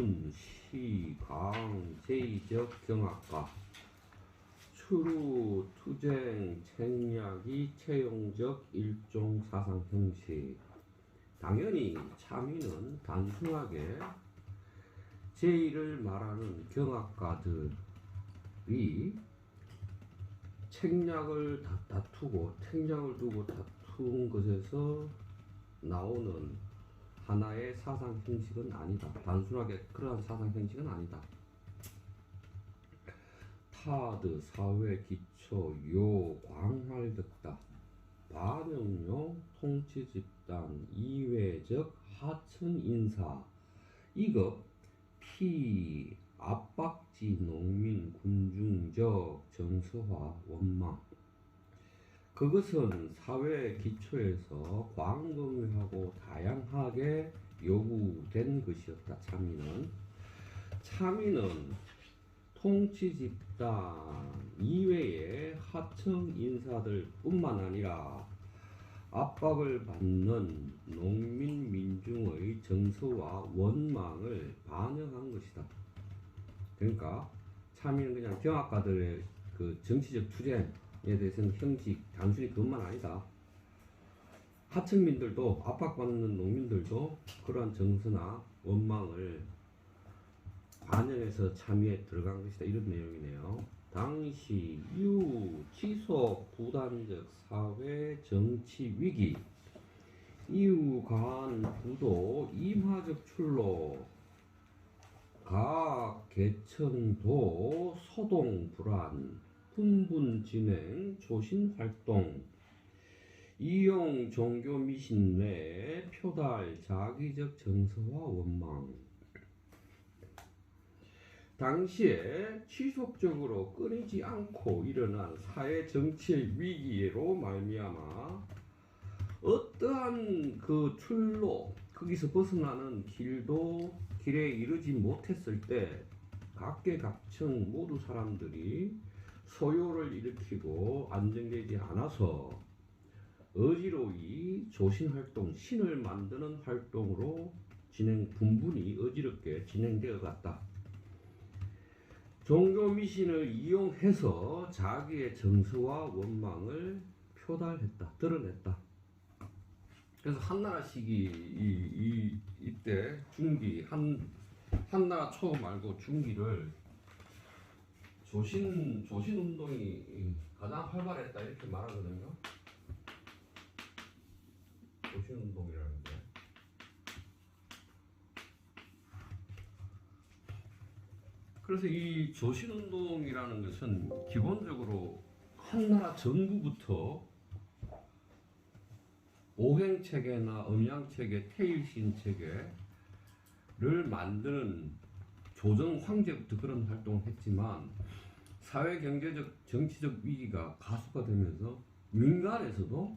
군, 시, 강, 제의적 경학과 추루, 투쟁, 책략이 채용적 일종 사상 형식. 당연히 참의는 단순하게 제의를 말하는 경학가들이 책략을 다투고 책략을 두고 다툰 것에서 나오는 하나의 사상 형식은 아니다. 단순하게 그러한 사상 형식은 아니다. 타드, 사회, 기초, 요, 광활득다, 반영용, 통치집단, 이외적, 하층인사, 이급, 피, 압박지, 농민, 군중적, 정서화, 원망. 그것은 사회 기초에서 광범위하고 다양하게 요구된 것이었다. 참의는 통치 집단 이외의 하층 인사들 뿐만 아니라 압박을 받는 농민 민중의 정서와 원망을 반영한 것이다. 그러니까 참의는 그냥 경학가들의 그 정치적 투쟁에 대해서는 형식, 단순히 그것만 아니다. 하층민들도, 압박받는 농민들도 그러한 정서나 원망을 반영해서 참여에 들어간 것이다. 이런 내용이네요. 당시 이후 지속 부단적 사회 정치 위기, 이후 간 부도 임하적 출로, 각 계층도 소동 불안, 분분 진행, 조신 활동, 이용 종교 미신 내 표달 자기적 정서와 원망. 당시에 지속적으로 끊이지 않고 일어난 사회 정치의 위기로 말미암아 어떠한 그 출로, 거기서 벗어나는 길에 이르지 못했을 때 각계각층 모두 사람들이 소요를 일으키고 안정되지 않아서 어지러이 조신활동, 신을 만드는 활동으로 분분이 어지럽게 진행되어 갔다. 종교 미신을 이용해서 자기의 정서와 원망을 표달했다, 드러냈다. 그래서 한나라 시기 이때 중기 한나라 초 말고 중기를 조신 운동이 가장 활발했다 이렇게 말하거든요. 조신 운동이라는 게. 그래서 이 조신운동이라는 것은 기본적으로 한나라 정부부터 오행체계나 음양체계, 태일신체계를 만드는 조정 황제부터 그런 활동을 했지만 사회 경제적 정치적 위기가 가속화되면서 민간에서도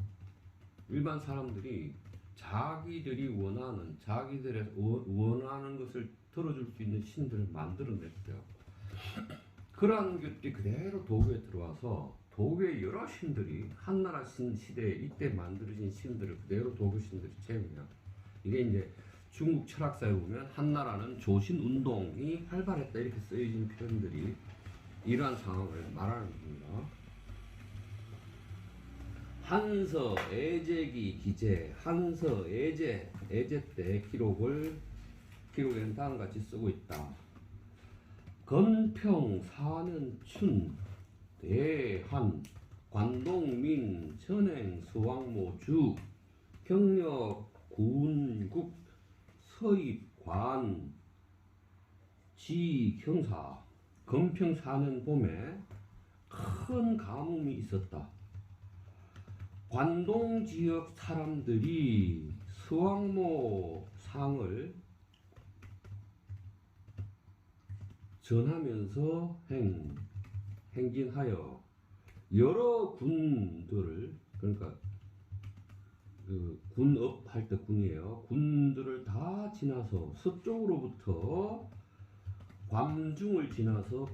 일반 사람들이 자기들이 원하는 것을 들어줄 수 있는 신들을 만들어냈어요. 그러한 것들이 그대로 도구에 들어와서 도구의 여러 신들이 한나라 신 시대에 이때 만들어진 신들을 그대로 도구 신들이 채우냐. 이게 이제 중국 철학사에 보면 한나라는 조신 운동이 활발했다 이렇게 쓰여진 표현들이 이러한 상황을 말하는 겁니다. 한서 애제기 기재, 한서 애제 때 기록에는 다음과 같이 쓰고 있다. 건평 사는 춘 대한 관동민 전행 서왕모 주 경력 군국 서입관 지경사. 건평 사는 봄에 큰 가뭄이 있었다. 관동 지역 사람들이 서왕모 상을 전하면서 행진하여 여러 군들을, 그러니까 그 군업 할 때 군이에요. 군들을 다 지나서 서쪽으로부터 관중을 지나서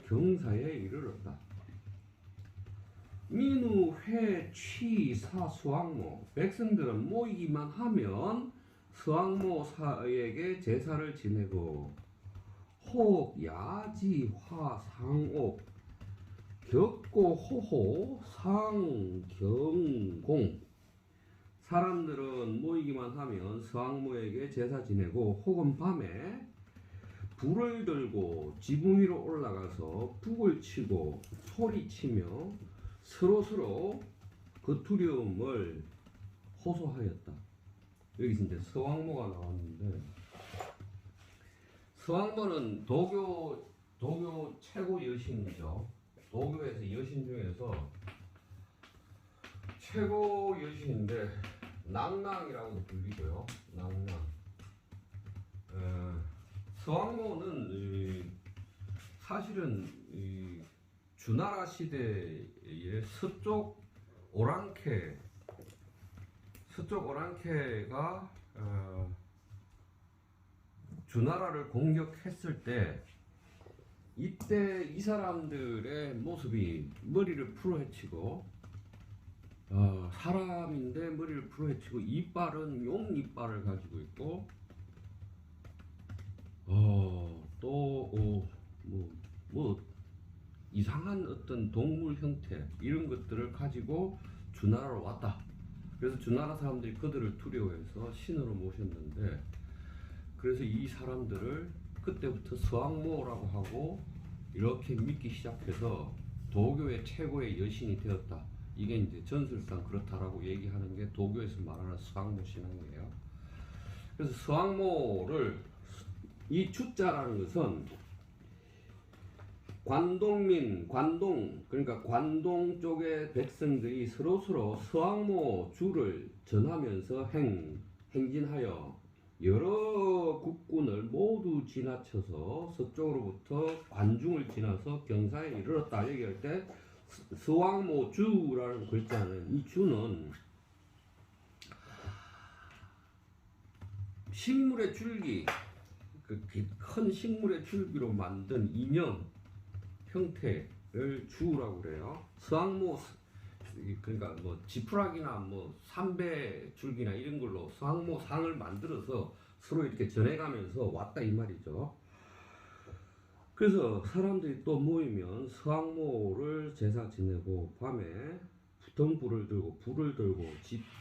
경사에 이르렀다. 민우 회 취 사 수왕모. 백성들은 모이기만 하면 서왕모사에게 제사를 지내고 혹 야지 화 상옥 격고 호호 상경공. 사람들은 모이기만 하면 서왕모에게 제사 지내고 혹은 밤에 불을 들고 지붕 위로 올라가서 북을 치고 소리치며 서로서로 그 두려움을 호소하였다. 여기서 이제 서왕모가 나왔는데, 서왕모는 도교 최고 여신이죠. 도교에서 여신 중에서 최고 여신인데 낭낭이라고 불리고요. 낭낭. 서왕모는 사실은 주나라 시대의 서쪽 오랑캐가 주나라를 공격했을 때, 이때 이 사람들의 모습이 머리를 풀어헤치고, 사람인데 머리를 풀어헤치고 이빨은 용 이빨을 가지고 있고, 뭐 이상한 어떤 동물 형태 이런 것들을 가지고 주나라로 왔다. 그래서 주나라 사람들이 그들을 두려워해서 신으로 모셨는데, 그래서 이 사람들을 그때부터 서왕모라고 하고 이렇게 믿기 시작해서 도교의 최고의 여신이 되었다. 이게 이제 전술상 그렇다라고 얘기하는 게 도교에서 말하는 서왕모 신앙이에요. 그래서 서왕모를, 이 주자라는 것은 그러니까 관동 쪽의 백성들이 서로서로 서왕모 주를 전하면서 행진하여 여러 국군을 모두 지나쳐서 서쪽으로부터 관중을 지나서 경사에 이르렀다 얘기할 때, 서왕모 주라는 글자는, 이 주는 식물의 줄기, 그 큰 식물의 줄기로 만든 인형 형태를 주라고 그래요. 서왕모, 그러니까 뭐 지푸라기나 뭐 삼배 줄기나 이런 걸로 서왕모 상을 만들어서 서로 이렇게 전해가면서 왔다 이 말이죠. 그래서 사람들이 또 모이면 서왕모를 제사 지내고 밤에 등불을 들고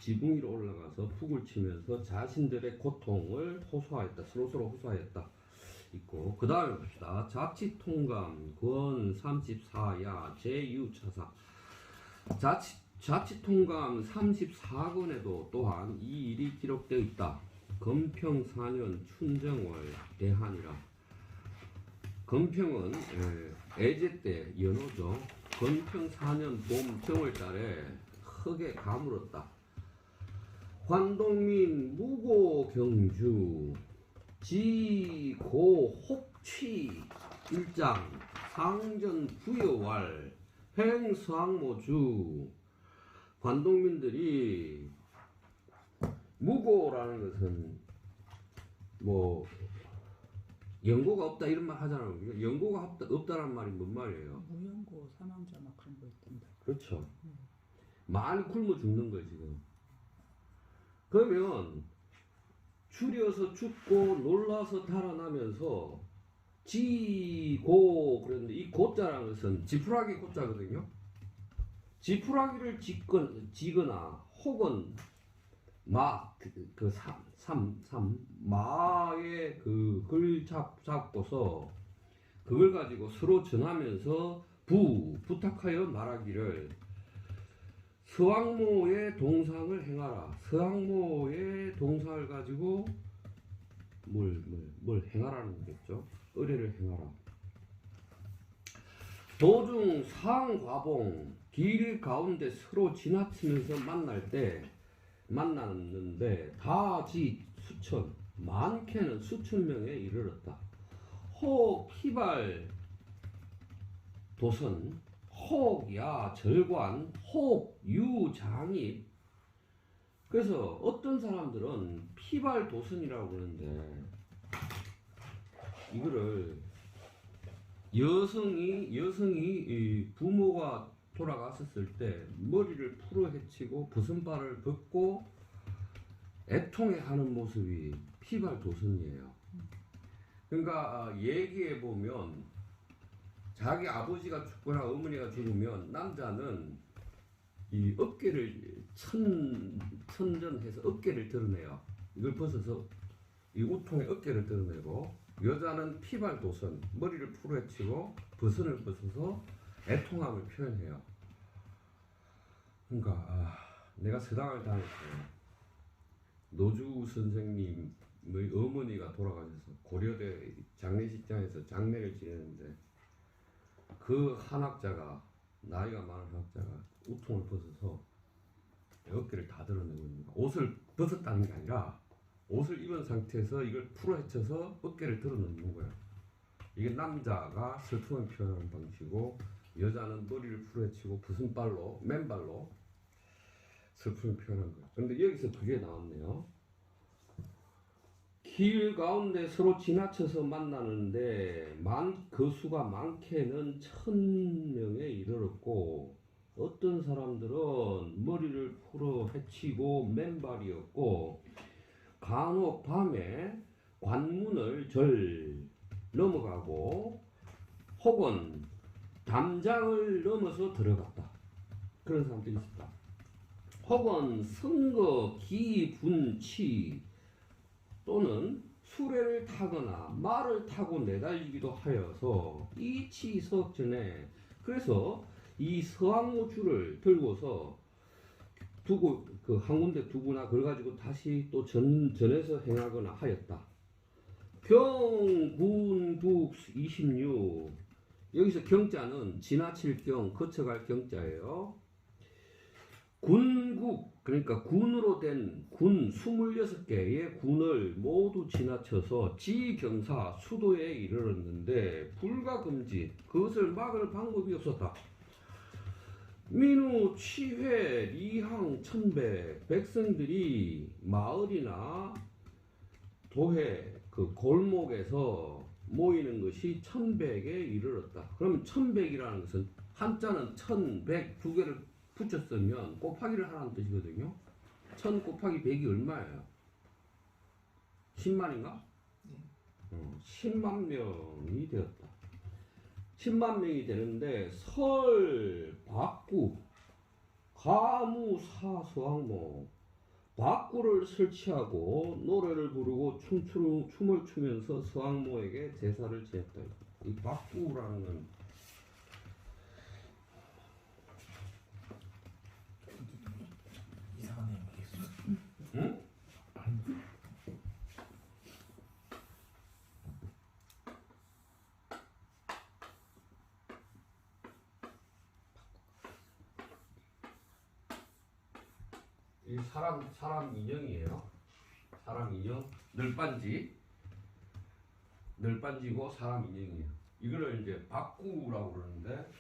지붕 위로 올라가서 북을 치면서 자신들의 고통을 호소하였다. 서로서로 호소하였다. 있고, 그 다음에 봅시다. 자치통감 권 34야 제6차사. 자치통감 34권에도 또한 이 일이 기록되어 있다. 건평 4년 춘정월 대한이라. 건평은 애제 때 연호죠. 건평 4년 봄 정월달에 흙에 가물었다. 관동민 무고 경주 지고 혹취 일장 상전 부여왈 횡서왕모주. 관동민들이, 무고라는 것은 뭐 연고가 없다 이런 말 하잖아요. 연고가 없다라는 말이 뭔 말이에요? 무연고 사망자 막 그런 거 있던데. 그렇죠. 많이 굶어 죽는 거예요 지금. 그러면 추려서 죽고 놀라서 달아나면서 지고 그랬는데, 이 고자라는 것은 지푸라기 고자거든요. 지푸라기를 지거나 혹은 마의 그 글 잡고서 그걸 가지고 서로 전하면서 부탁하여 말하기를 서왕모의 동상을 행하라. 서왕모의 동상을 가지고 뭘 행하라는 거겠죠. 의례를 행하라. 도중 상과봉 길 가운데 서로 지나치면서 만났는데 다지 수천, 많게는 수천 명에 이르렀다. 혹 희발 도선, 혹야 절관, 혹 유장입. 그래서 어떤 사람들은 피발 도선이라고 그러는데, 이거를 여성이 부모가 돌아갔었을 때 머리를 풀어헤치고 벗은발을 벗고 애통해하는 모습이 피발도선이에요. 그러니까 얘기해 보면 자기 아버지가 죽거나 어머니가 죽으면 남자는 이 어깨를 천전해서 어깨를 드러내요. 이걸 벗어서 이 우통의 어깨를 드러내고, 여자는 피발도선, 머리를 풀어헤치고 버선을 벗어서 애통함을 표현해요. 그러니까 내가 서당을 다녔어요. 노주 선생님의 어머니가 돌아가셔서 고려대 장례식장에서 장례를 지내는데, 그 한학자가, 나이가 많은 한학자가 우통을 벗어서 어깨를 다 드러내고 있는 거야. 옷을 벗었다는 게 아니라 옷을 입은 상태에서 이걸 풀어헤쳐서 어깨를 드러내는 거야. 이게 남자가 슬픔을 표현하는 방식이고, 여자는 머리를 풀어헤치고 벗은발로, 맨발로 슬픔을 표현한 거야. 그런데 여기서 그게 나왔네요. 길 가운데 서로 지나쳐서 만나는데 그 수가 많게는 1000명에 이르렀고, 어떤 사람들은 머리를 풀어 헤치고 맨발이었고, 간혹 밤에 관문을 절 넘어가고 혹은 담장을 넘어서 들어갔다. 그런 사람들이 있었다. 혹은 선거, 기, 분치 또는 수레를 타거나 말을 타고 내달리기도 하여서 이치석전에, 그래서 이 서항모줄을 들고서 두고 그 한 군데 두거나 그걸 가지고 다시 또 전해서 행하거나 하였다. 경군국 26, 여기서 경자는 지나칠 경, 거쳐갈 경자예요. 군국, 그러니까 군으로 된 군 26개의 군을 모두 지나쳐서 지경사 수도에 이르렀는데 불가금지, 그것을 막을 방법이 없었다. 민우, 취회, 리항, 천백, 백성들이 마을이나 도해 그 골목에서 모이는 것이 1100에 이르렀다. 그러면 1100이라는 것은 한자는 1100 두 개를 붙였으면 곱하기를 하라는 뜻이거든요. 1000 곱하기 100이 얼마예요? 10만인가? 10만 명이 되었다. 10만 명이 되는데 설, 박구, 가무, 사소항모, 박구를 설치하고 노래를 부르고 춤을 추면서 서항모에게 제사를 지냈다. 이 박구라는 건 이상한 내용 얘기했어. 응? 이 사람 인형이에요. 사람 인형, 널빤지고 사람 인형이에요. 이거를 이제 박구라고 그러는데,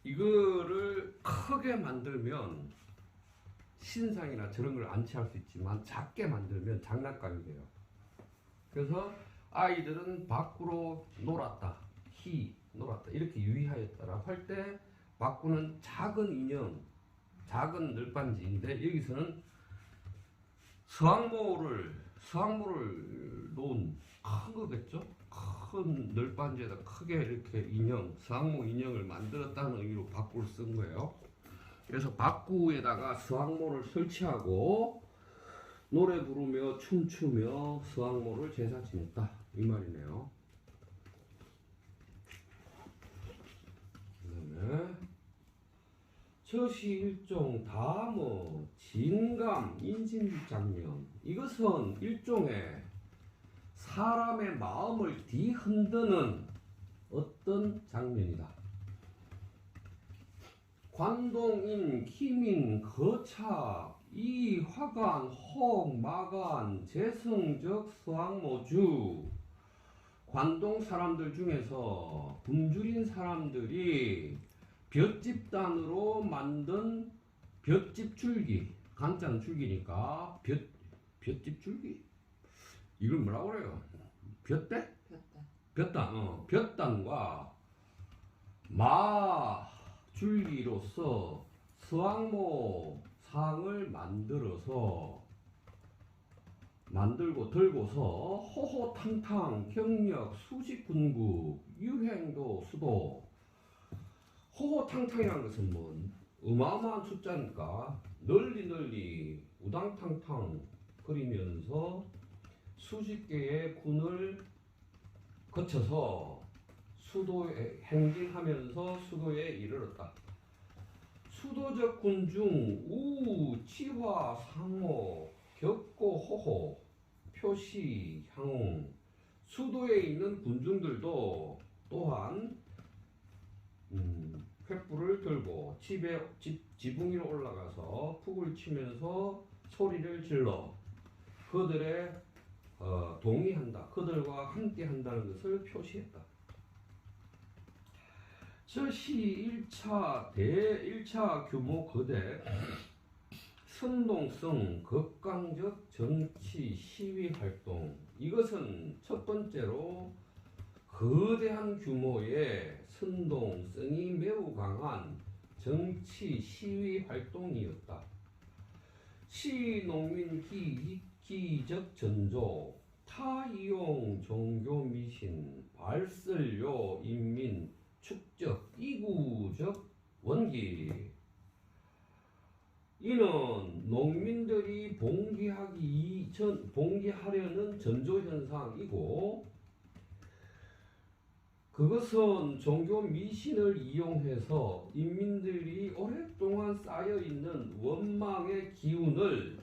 이거를 크게 만들면 신상이나 저런 걸 안치할 수 있지만 작게 만들면 장난감이 돼요. 그래서 아이들은 밖으로 놀았다, 놀았다 이렇게 유의하였다라 할 때 밖으로는 작은 인형, 작은 널빤지인데, 여기서는 서항모를 놓은 큰 거겠죠? 큰 널빤지에다 크게 이렇게 인형, 서항모 인형을 만들었다는 의미로 밖구를 쓴 거예요. 그래서 밖구에다가 서항모를 설치하고 노래 부르며 춤추며 서항모를 제사 지냈다 이 말이네요. 그다음에 저시 일종 다모 진감 인진장면, 이것은 일종의 사람의 마음을 뒤흔드는 어떤 장면이다. 관동인, 기민, 거차, 이, 화간, 혹, 마간, 재성적, 서항모주, 관동 사람들 중에서 굶주린 사람들이 볏집단으로 만든 볏집 줄기, 간자는 줄기니까 볏집 줄기, 이걸 뭐라고 그래요? 볏대? 볏단과 마 줄기로서 서항모 상을 들고서 호호탕탕 경력 수직군국 유행도 수도. 호호탕탕이라는 것은 뭐 어마어마한 숫자니까 널리 우당탕탕 거리면서 수십 개의 군을 거쳐서 수도에 행진하면서 수도에 이르렀다. 수도적 군 중 우, 치화, 상호, 격고, 호호, 표시, 향 수도에 있는 군중들도 또한 횃불을 들고 지붕 위로 올라가서 푹을 치면서 소리를 질러 그들의 동의한다, 그들과 함께 한다는 것을 표시했다. 저시 1차 규모 거대 선동성 극강적 정치 시위 활동. 이것은 첫 번째로 거대한 규모의 선동성이 매우 강한 정치 시위 활동이었다. 시농민 기적 전조, 타이용 종교 미신, 발설요 인민 축적, 이구적 원기. 이는 농민들이 봉기하려는 전조 현상이고, 그것은 종교 미신을 이용해서 인민들이 오랫동안 쌓여있는 원망의 기운을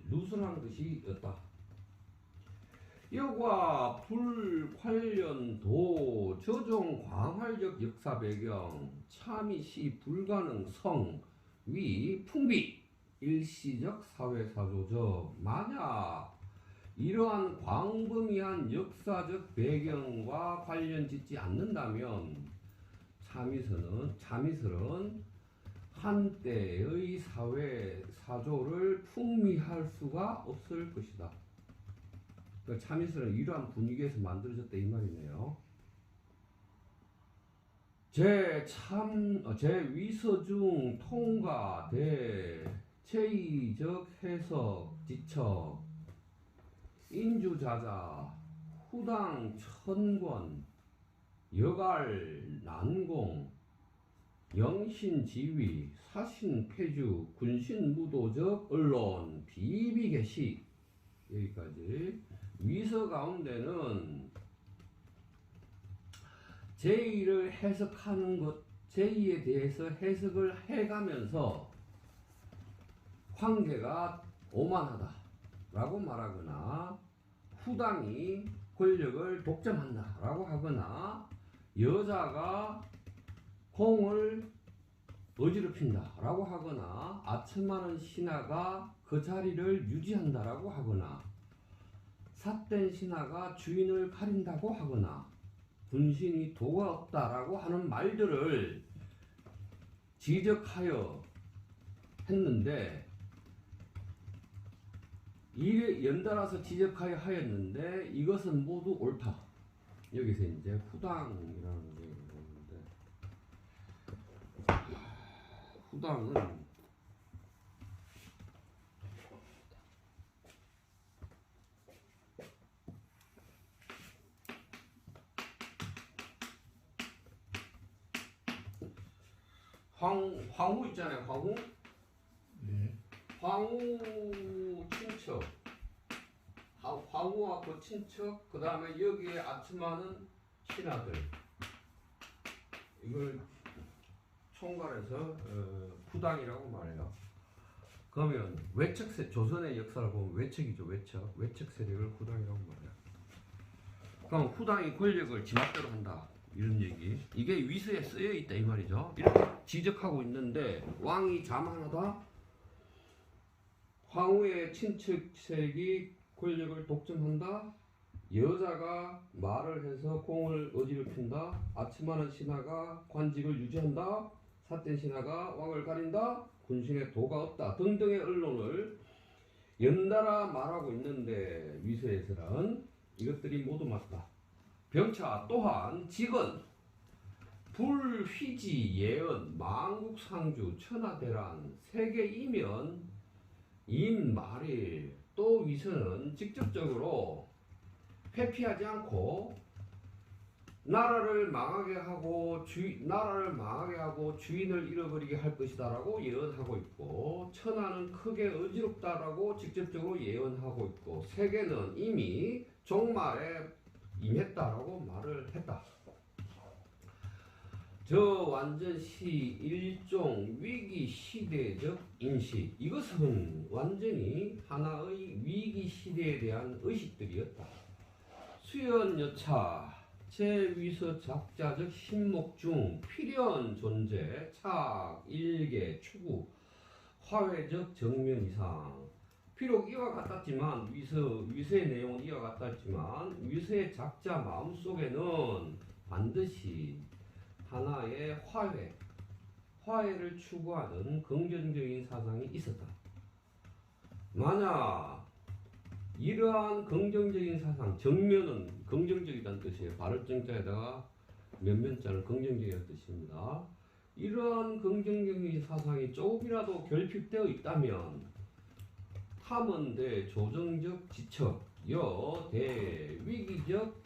누설한 것이었다. 여과 불관련도 저종 광활적 역사 배경 참이시 불가능 성위 풍비 일시적 사회사조적. 만약 이러한 광범위한 역사적 배경과 관련 짓지 않는다면 참이슬은 한때의 사회사조를 풍미할 수가 없을 것이다. 참이슬은 이러한 분위기에서 만들어졌다 이 말이네요. 제 위서중 통과 제2적 해석 지척 인주자자 후당 천권 여갈 난공 영신지위 사신폐주 군신무도적 언론 비비개시. 여기까지. 위서 가운데는 제2를 해석하는 것, 제2에 대해서 해석을 해가면서 황제가 오만하다 라고 말하거나 후당이 권력을 독점한다 라고 하거나 여자가 공을 어지럽힌다 라고 하거나 아첨하는 신하가 그 자리를 유지한다 라고 하거나 삿된 신하가 주인을 가린다고 하거나 군신이 도가 없다라고 하는 말들을 지적하여 했는데, 이에 연달아서 지적하여 하였는데 이것은 모두 옳다. 여기서 이제 후당이라는 게 있는데, 후당은 황후 있잖아요. 황후. 네. 황후 친척. 황후와 그 친척. 그 다음에 여기에 아첨하는 신하들. 이걸 총괄해서 후당이라고 말해요. 그러면 조선의 역사를 보면 외척이죠. 외척 세력을 후당이라고 말해요. 그럼 후당이 권력을 지맘대로 한다. 이런 얘기. 이게 위서에 쓰여 있다 이 말이죠. 이렇게 지적하고 있는데 왕이 자만하다. 황후의 친척색이 권력을 독점한다. 여자가 말을 해서 공을 어지럽힌다. 아첨하는 신하가 관직을 유지한다. 삿된 신하가 왕을 가린다. 군신에 도가 없다. 등등의 언론을 연달아 말하고 있는데 위서에서는 이것들이 모두 맞다. 병차 또한 직은 불휘지 예언 만국상주 천하대란 세계이면 임말일 또 위서는 직접적으로 회피하지 않고 나라를 망하게 하고 주인을 잃어버리게 할 것이다라고 예언하고 있고, 천하는 크게 어지럽다라고 직접적으로 예언하고 있고, 세계는 이미 종말에 임했다라고 말을 했다. 저 완전시 일종 위기 시대적 인식, 이것은 완전히 하나의 위기 시대에 대한 의식들이었다. 수연여차 제위서 작자적 신목 중 필연 존재 착 일개 추구 화외적 정면 이상. 비록 이와 같았지만 위서의 내용은 이와 같았지만 위서의 작자 마음속에는 반드시 하나의 화해를 추구하는 긍정적인 사상이 있었다. 만약 이러한 긍정적인 사상, 정면은 긍정적이라는 뜻이에요. 발을정자에다가 면면자는 긍정적이라는 뜻입니다. 이러한 긍정적인 사상이 조금이라도 결핍되어 있다면 탐언대 조정적 지척, 여대 위기적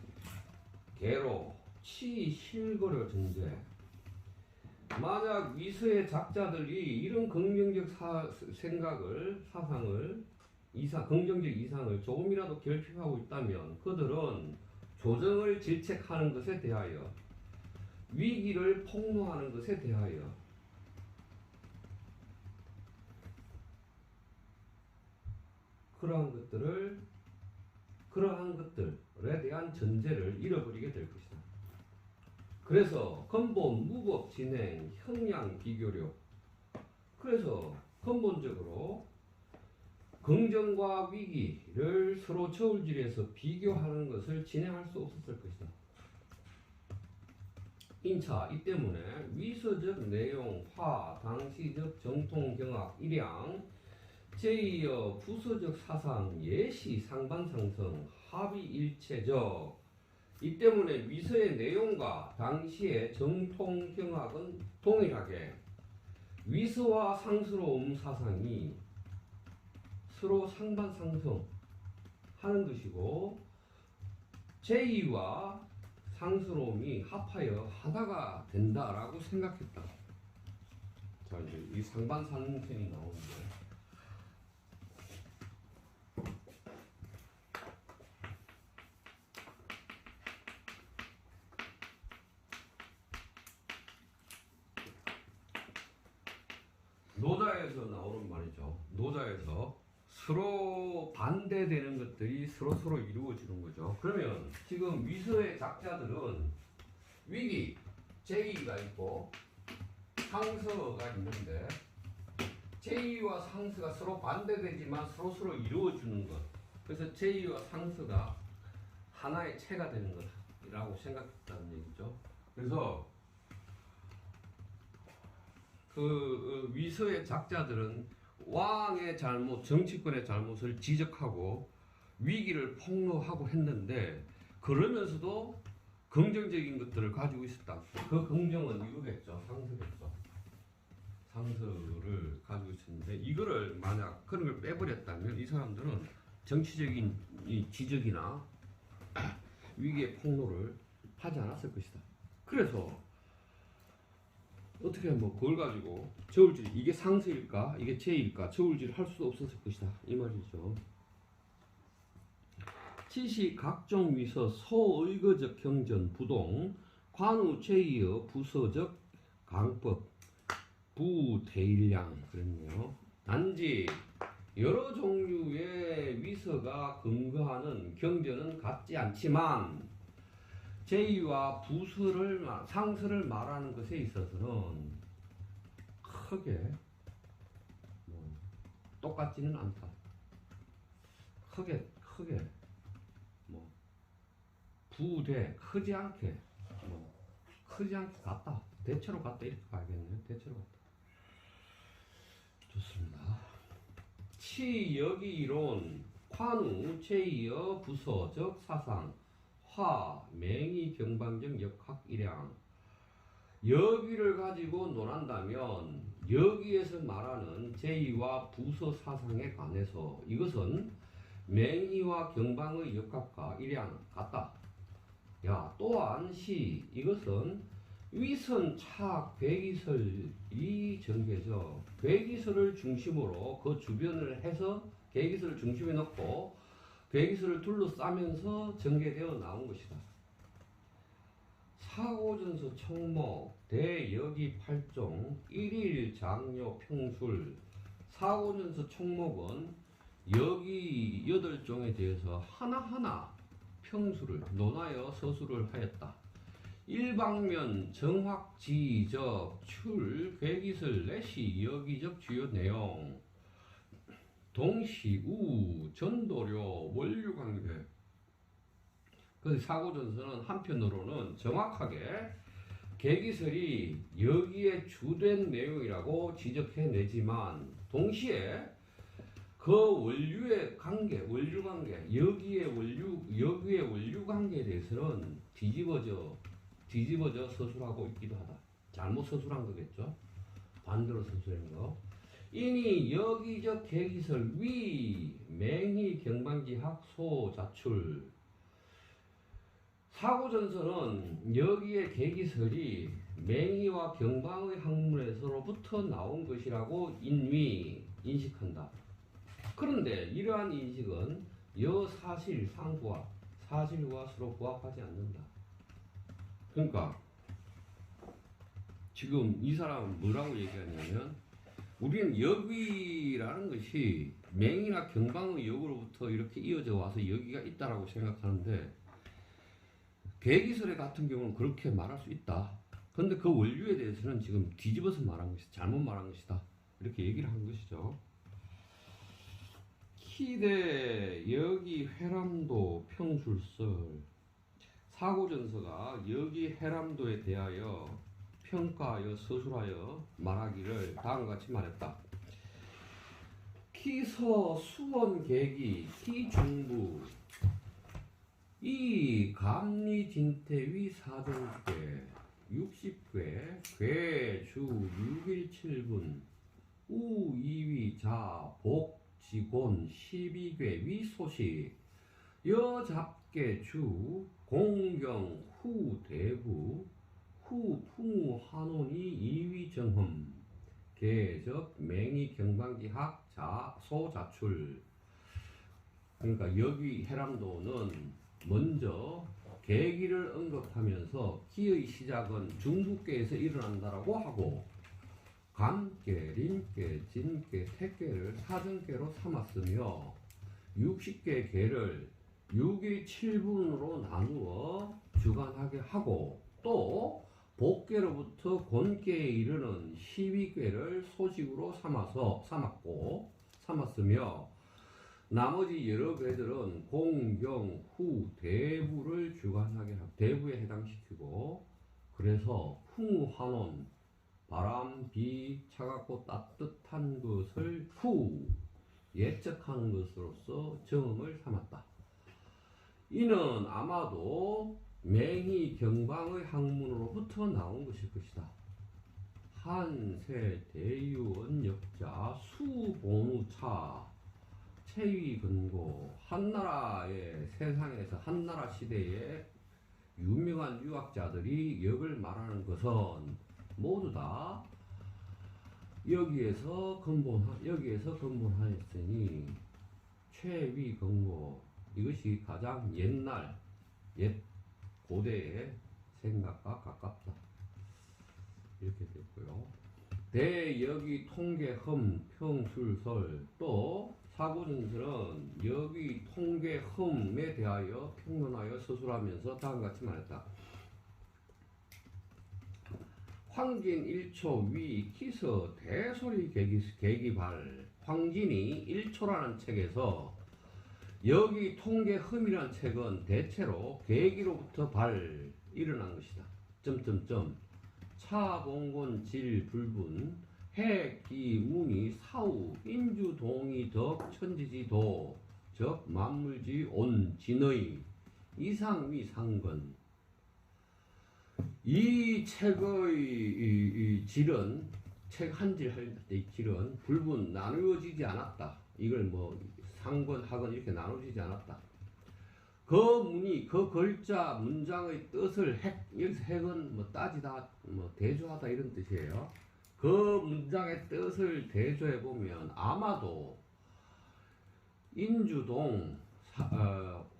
개로 치실거려 전제. 만약 위서의 작자들이 이런 긍정적 사상을 긍정적 이상을 조금이라도 결핍하고 있다면 그들은 조정을 질책하는 것에 대하여, 위기를 폭로하는 것에 대하여 그러한 것들에 대한 전제를 잃어버리게 될 것이다. 그래서 근본 무법 진행 형량 비교력, 그래서 근본적으로 긍정과 위기를 서로 저울질해서 비교하는 것을 진행할 수 없었을 것이다. 인차 이 때문에 위서적 내용, 당시적 정통경학, 일양, 제2여 부서적 사상, 예시, 상반상성, 합의일체적. 이 때문에 위서의 내용과 당시의 정통경학은 동일하게 위서와 상스러움 사상이 서로 상반상성 하는 것이고, 제2와 상스러움이 합하여 하나가 된다라고 생각했다. 자, 이제 이 상반상성이 나오는데, 노자에서 나오는 말이죠. 노자에서 서로 반대되는 것들이 서로 이루어지는 거죠. 그러면 지금 위서의 작자들은 위기, 제의가 있고 상서가 있는데, 제의와 상서가 서로 반대되지만 서로 이루어주는 것. 그래서 제의와 상서가 하나의 체가 되는 것이라고 생각했다는 얘기죠. 그래서 그 위서의 작자들은 왕의 잘못, 정치권의 잘못을 지적하고 위기를 폭로하고 했는데, 그러면서도 긍정적인 것들을 가지고 있었다. 그 긍정은 이거겠죠. 상서겠죠. 상서를 가지고 있었는데, 이거를 만약 그런 걸 빼버렸다면 이 사람들은 정치적인 이 지적이나 위기의 폭로를 하지 않았을 것이다. 그래서 어떻게 뭐 그걸 가지고 저울질, 이게 상서일까 이게 제일까 저울질 할 수 없었을 것이다 이 말이죠. 치시 각종 위서 소의거적 경전 부동 관우 제이어 부서적 강법 부대일량 그랬네요. 단지 여러 종류의 위서가 근거하는 경전은 같지 않지만 제의와 상서를 말하는 것에 있어서는 크게 똑같지는 않다. 크게 크지 않게 같다. 대체로 같다 이렇게 봐야겠네요. 대체로 같다. 좋습니다. 치여기 이론 관우 제이어 부서적 사상 맹의 경방적 역학 일양. 여기를 가지고 논한다면 여기에서 말하는 제2와 부서 사상에 관해서 이것은 맹희와 경방의 역학과 일양 같다. 야, 또한 시 이것은 위선 착 괴기설이 전개죠. 괴기설을 중심으로 그 주변을 해서 괴기설을 중심에 놓고 괴기설을 둘러싸면서 전개되어 나온 것이다. 사고전서 청목 대여기 8종 1일 장려 평술. 사고전서 청목은 여기 8종에 대해서 하나하나 평술을 논하여 서술을 하였다. 일방면 정확지적 출 괴기설 내시 여기적 주요 내용 동시 우 전도료 원류관계. 그 사고전서는 한편으로는 정확하게 괴기설이 여기에 주된 내용이라고 지적해내지만 동시에 그 원류의 관계, 원류 관계, 여기의 원류 관계에 대해서는 뒤집어져 서술하고 있기도 하다. 잘못 서술한 거겠죠? 반대로 서술한 거. 이니 여기적 괴기설 위 맹희 경방지학 소자출. 사고전서는 여기의 괴기설이 맹희와 경방의 학문에서로부터 나온 것이라고 인식한다. 그런데 이러한 인식은 여사실 상부와 사실과 서로 부합하지 않는다. 그러니까 지금 이 사람은 뭐라고 얘기하냐면 우리는 여기라는 것이 맹이나 경방의 역으로부터 이렇게 이어져 와서 여기가 있다라고 생각하는데 괴기설의 같은 경우는 그렇게 말할 수 있다. 그런데 그 원류에 대해서는 지금 뒤집어서 말한 것이다. 잘못 말한 것이다. 이렇게 얘기를 한 것이죠. 희대 여기 회람도 평술설. 사고전서가 여기 회람도에 대하여 평가하여 서술하여 말하기를 다음과 같이 말했다. 키서 수원 계기 키중부 이 감리 진태위 사정괴 60괴 괴주 6일 7분 우 2위 자 복 지곤 12괴 위소식 여잡계 주 공경 후 대부 후 풍우 한온이 2위 정흠 계적 맹희 경방기학 자 소자출. 그러니까 여기 해람도는 먼저 계기를 언급하면서 기의 시작은 중국계에서 일어난다라고 하고 감계, 림계, 진계, 택계를 사정계로 삼았으며 60개 계를 6일 7분으로 나누어 주관하게 하고 또 복계로부터 곤계에 이르는 12궤를 소식으로 삼았으며 나머지 여러 궤들은 공경, 후, 대부를 주관하게 하고 대부에 해당시키고 그래서 풍환원 바람, 비, 차갑고 따뜻한 것을 후 예측하는 것으로서 정음을 삼았다. 이는 아마도 맹희 경방의 학문으로부터 나온 것일 것이다. 한세 대유원 역자 수본우차 체위 근고 한나라의 세상에서 한나라 시대의 유명한 유학자들이 역을 말하는 것은 모두 다 여기에서 근본하였으니 최위 근고 이것이 가장 옛 고대의 생각과 가깝다. 이렇게 됐고요. 대여기 통계흠 평술설 또 사고전설은 여기 통계흠에 대하여 평론하여 서술하면서 다음같이 말했다. 황진 1초 위 키서 대소리 계기발. 황진이 1초라는 책에서 여기 통계흠이라는 책은 대체로 계기로부터 일어난 것이다. 차봉곤 질불분 해기운이 사우 인주동이 덕 천지지도 적 만물지 온 진의 이상위 상근. 이 책의 이 질은 책 한 질 할 때 질은 불분 나누어지지 않았다. 이걸 뭐 상권 하건 이렇게 나누어지지 않았다. 그 문이 그 글자 문장의 뜻을 여기서 핵은 뭐 따지다 뭐 대조하다 이런 뜻이에요. 그 문장의 뜻을 대조해 보면 아마도 인주동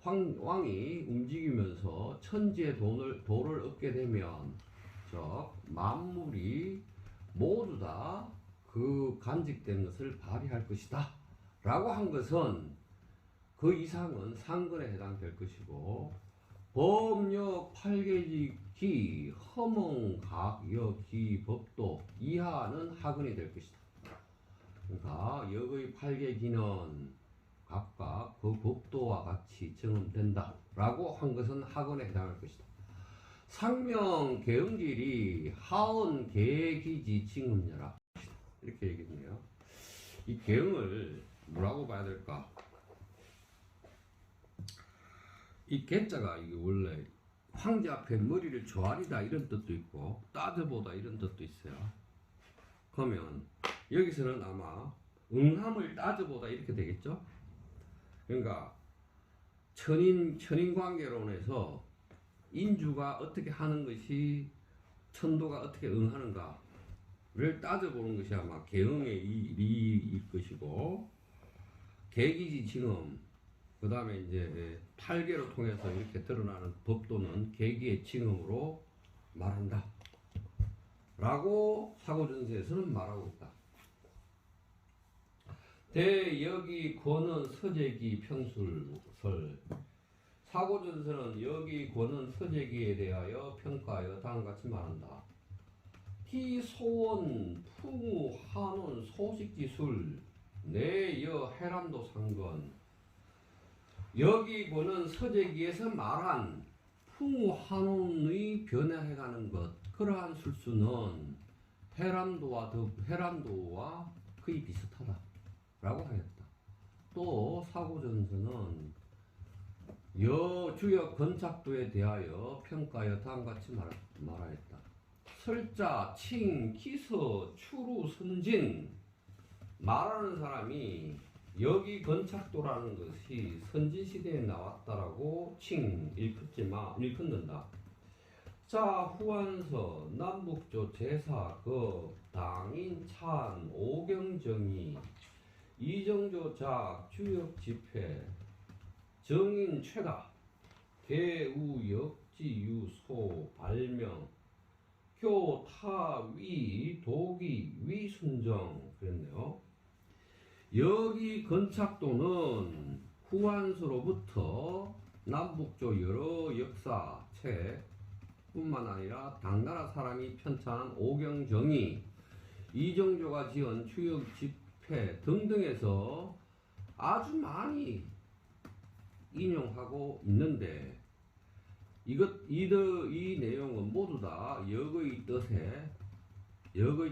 왕이 움직이면서 천지의 도를 얻게 되면 저 만물이 모두 다 그 간직된 것을 발휘할 것이다 라고 한 것은 그 이상은 상근에 해당될 것이고 법력 8계기 허몽각여기 법도 이하는 하근이 될 것이다. 그러니까 역의 8계기는 각각 그 법도와 같이 정음된다 라고 한 것은 하근에 해당할 것이다. 상명 개응질이 하은 계기지 징음여라 이렇게 얘기했네요. 이 개응을 뭐라고 봐야 될까? 이 개자가 이게 원래 황제 앞에 머리를 조아리다 이런 뜻도 있고 따져보다 이런 뜻도 있어요. 그러면 여기서는 아마 응함을 따져보다 이렇게 되겠죠? 그러니까 천인관계론에서 인주가 어떻게 하는 것이 천도가 어떻게 응하는가를 따져보는 것이 아마 개응의 일일 것이고 계기지 징음 그 다음에 이제 8계로 통해서 이렇게 드러나는 법도는 계기의 징음으로 말한다 라고 사고전서에서는 말하고 있다. 대여기 권은 서재기 평술설 사고전서는 여기 권은 서재기에 대하여 평가하여 다음같이 말한다. 티소원 풍우 한원 소식지술 내여 해람도 상건 여기 권은 서재기에서 말한 풍우 한원의 변화해가는 것 그러한 술수는 해람도와 거의 비슷하다 라고 하였다. 또 사고전서는 주역 건착도에 대하여 평가하여 다음같이 말하였다. 설자, 칭, 기서, 추루, 선진 말하는 사람이 여기 건착도라는 것이 선진시대에 나왔다라고 칭 일컫는다. 자 후한서 남북조 제사급 당인 찬 오경정이 이정조 작 주역 집회 정인 최가 개우 역지 유소 발명 교타위 도기 위순정 그랬네요. 여기 건착도는 후한서로부터 남북조 여러 역사책 뿐만 아니라 당나라 사람이 편찬한 오경정이 이정조가 지은 추역 집회 등등에서 아주 많이 인용하고 있는데 이 내용은 모두 다 역의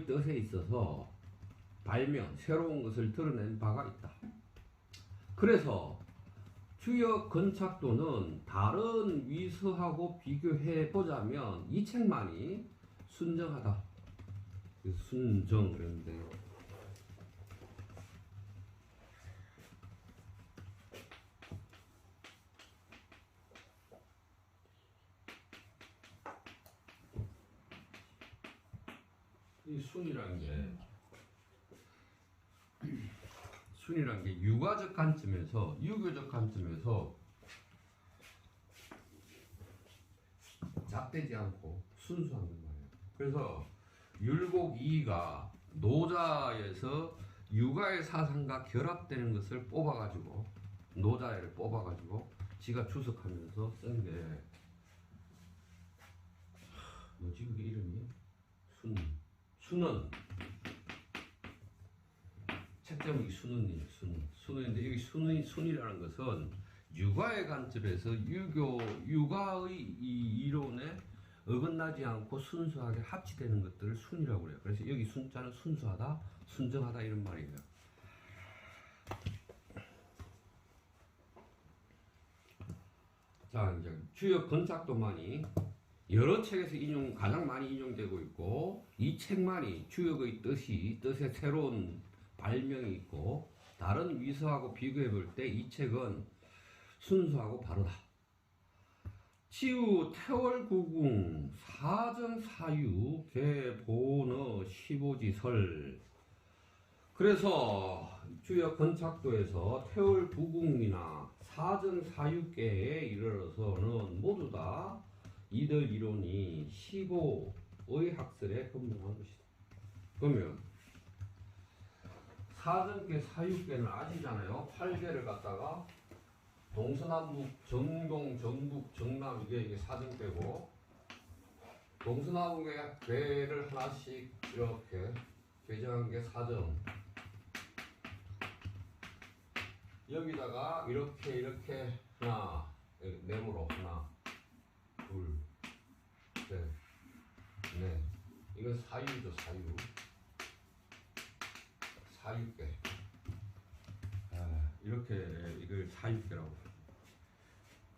뜻에 있어서 발명, 새로운 것을 드러낸 바가 있다. 그래서 추역 건착도는 다른 위서하고 비교해 보자면 이 책만이 순정하다. 순정 그랬는데 이 순이라는 게 유가적 관점에서 유교적 관점에서 잡되지 않고 순수한 말이에요. 그래서 율곡 이이가 노자에서 유가의 사상과 결합되는 것을 뽑아가지고 노자애를 뽑아가지고 지가 주석하면서 쓴 게 뭐지 그게 이름이? 순은 책 제목이 순은이에요. 순은인데 여기 순이라는 것은 유가의 관점에서 유가의 이 이론에 어긋나지 않고 순수하게 합치되는 것들을 순이라고 그래요. 그래서 여기 순자는 순수하다, 순정하다 이런 말이에요. 자 이제 주역 건착도만이 여러 책에서 가장 많이 인용되고 있고 이 책만이 주역의 뜻의 새로운 발명이 있고 다른 위서하고 비교해 볼 때 이 책은 순수하고 바르다. 치우 태월구궁 사전사유 개본어 15지설. 그래서 주역 건착도에서 태월구궁이나 사전사유계에 이르러서는 모두 다 이들 이론이 15의 학설에 근무한 것이다. 그러면 사전계 사유계는 아시잖아요. 8개를 갖다가 동서남북 정동 정북 정남 이게 사전계고 동서남북의 괴를 하나씩 이렇게 괴정한 게 사전. 여기다가 이렇게 하나 네모로 하나 둘 셋 넷 이건 사유죠. 사유계. 이렇게 이걸 사유계라고 해요.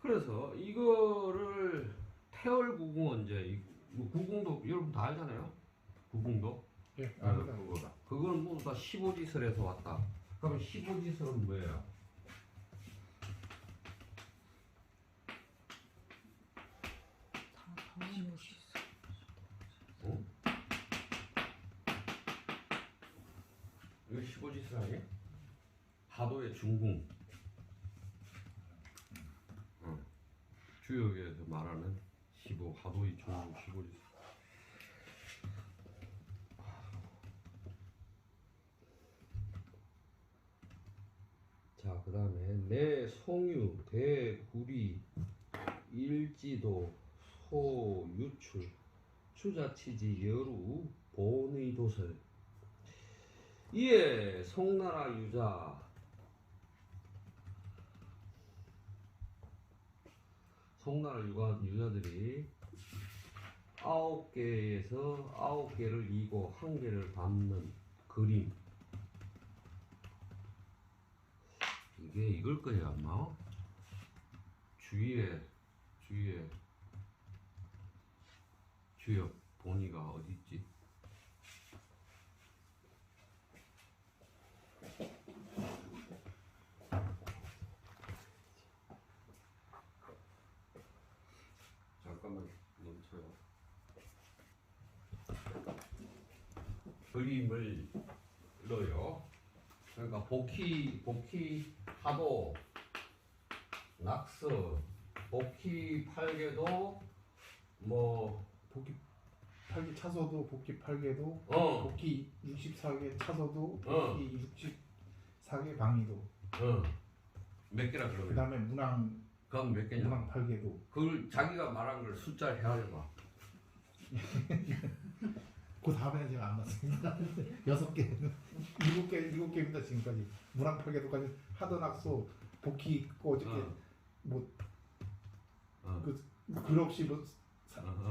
그래서 이거를 태월구궁은 이제 구궁도 여러분 다 알잖아요. 구궁도. 예, 그거는 모두 다 15지설에서 왔다. 그러면 15지설은 뭐예요? 어? 이거 15지설 아니에요? 하도의 중궁. 주역에서 말하는 15 하도의 중궁 15지설. 자, 그 다음에 내 송유 대구리 일지도 소유출 추자치지 여루 본의 도설. 이에 송나라 유자들이 9개에서 9개를 이고 1개를 담는 그림. 이게 이걸 거예요 아마. 주위에 주역 본의가 어디 있지? 잠깐만 멈춰요. 그림을 넣어요. 그러니까 복희 하도 낙서 복희 8개도 뭐 복귀 8개 차서도 복귀 8개도 복귀 64개 차서도 어. 복귀 64개 방위도 몇 개라 그 그러면? 다음에 문항 그럼 몇 개냐? 문항 8개도 그걸 자기가 말한 걸 숫자를 헤아려봐. 그 다음에는 제가 안 봤습니다. 6개 7개입니다 지금까지. 문항 8개도까지 하도낙소 복귀 있고 어저께 그 글없이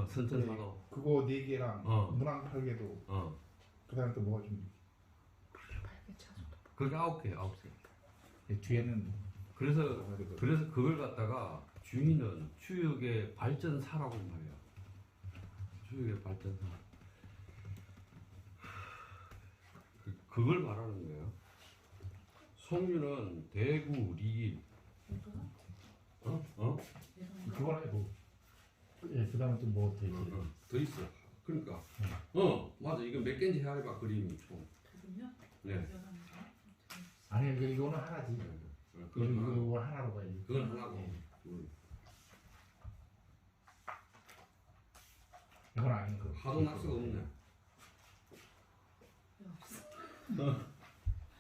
선천사도 그거 4개랑 문항 8개도 그 다음에 또 뭐가 좀 그게 9개. 뒤에는 그래서 그걸 갖다가 주인은 주역의 발전사라고 말이야. 주역의 발전사. 그걸 말하는 거예요. 송유는 대구 리일. 그거는 뭐 그 다음에 또 뭐 더 있어요? 더 있어. 그러니까 맞아. 이거 몇 개인지 헤아려봐. 그림이 총. 네. 아니 이거는 하나지. 이거 하나로 봐야지. 그건 하나고. 이건 아닌 거. 하도 낙서가 없네.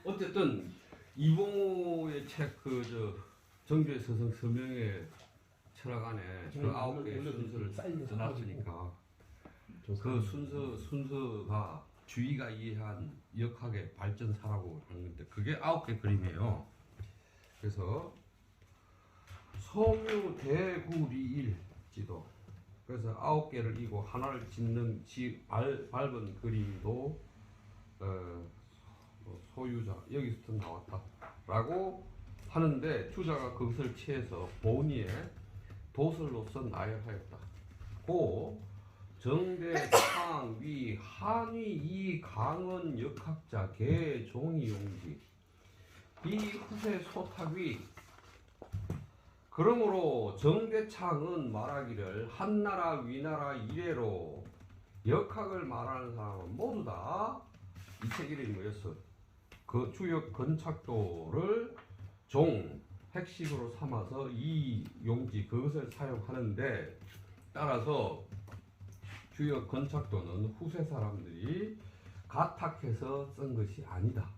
어쨌든 이봉호의 책 정교의 서성 서명의 철학 안에 그 9개의 순서를 써놨으니까 그 순서가 주의가 이해한 역학의 발전사라고 하는 건데 그게 9개 그림이에요. 그래서 송유 대구리일 지도. 그래서 9개를 이고 하나를 짓는 밟은 그림도 소유자 여기서부터 나왔다라고 하는데 주자가 그것을 취해서 본의에 도설로서 나열하였다. 고 정대 창위 한위 이 강원 역학자 개 종이 용지 이 후세 소탁위 그러므로 정대창은 말하기를 한나라 위나라 이래로 역학을 말하는 사람은 모두 다 이 책 이름이 뭐였어? 그 주역 건착도를 종 핵심으로 삼아서 이 용지 그것을 사용하는데 따라서 주역 건착도는 후세 사람들이 가탁해서 쓴 것이 아니다.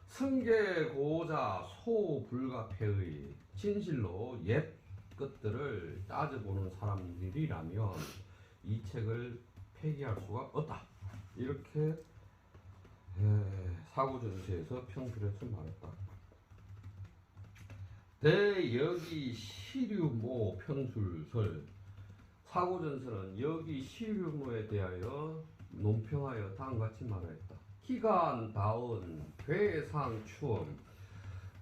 승계고자 소불가패의 진실로 옛 것들을 따져보는 사람들이라면 이 책을 폐기할 수가 없다. 이렇게 사고전서에서 평필에서 말했다. 대여기 시류모 편술설 사고전서는 여기 시류모에 대하여 논평하여 다음같이 말하였다. 기간 다운 괴상 추엄